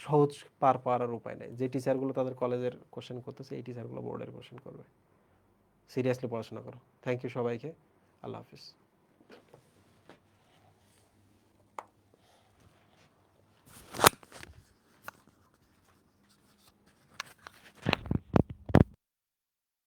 A: সহজ পার পাওয়ার আর উপায় নেই। যে টিচারগুলো তাদের কলেজের কোশ্চেন করতেছে, এই টিচারগুলো বোর্ডের কোশ্চেন করবে। সিরিয়াসলি পড়াশোনা করো। থ্যাংক ইউ সবাইকে, আল্লাহ হাফিজ।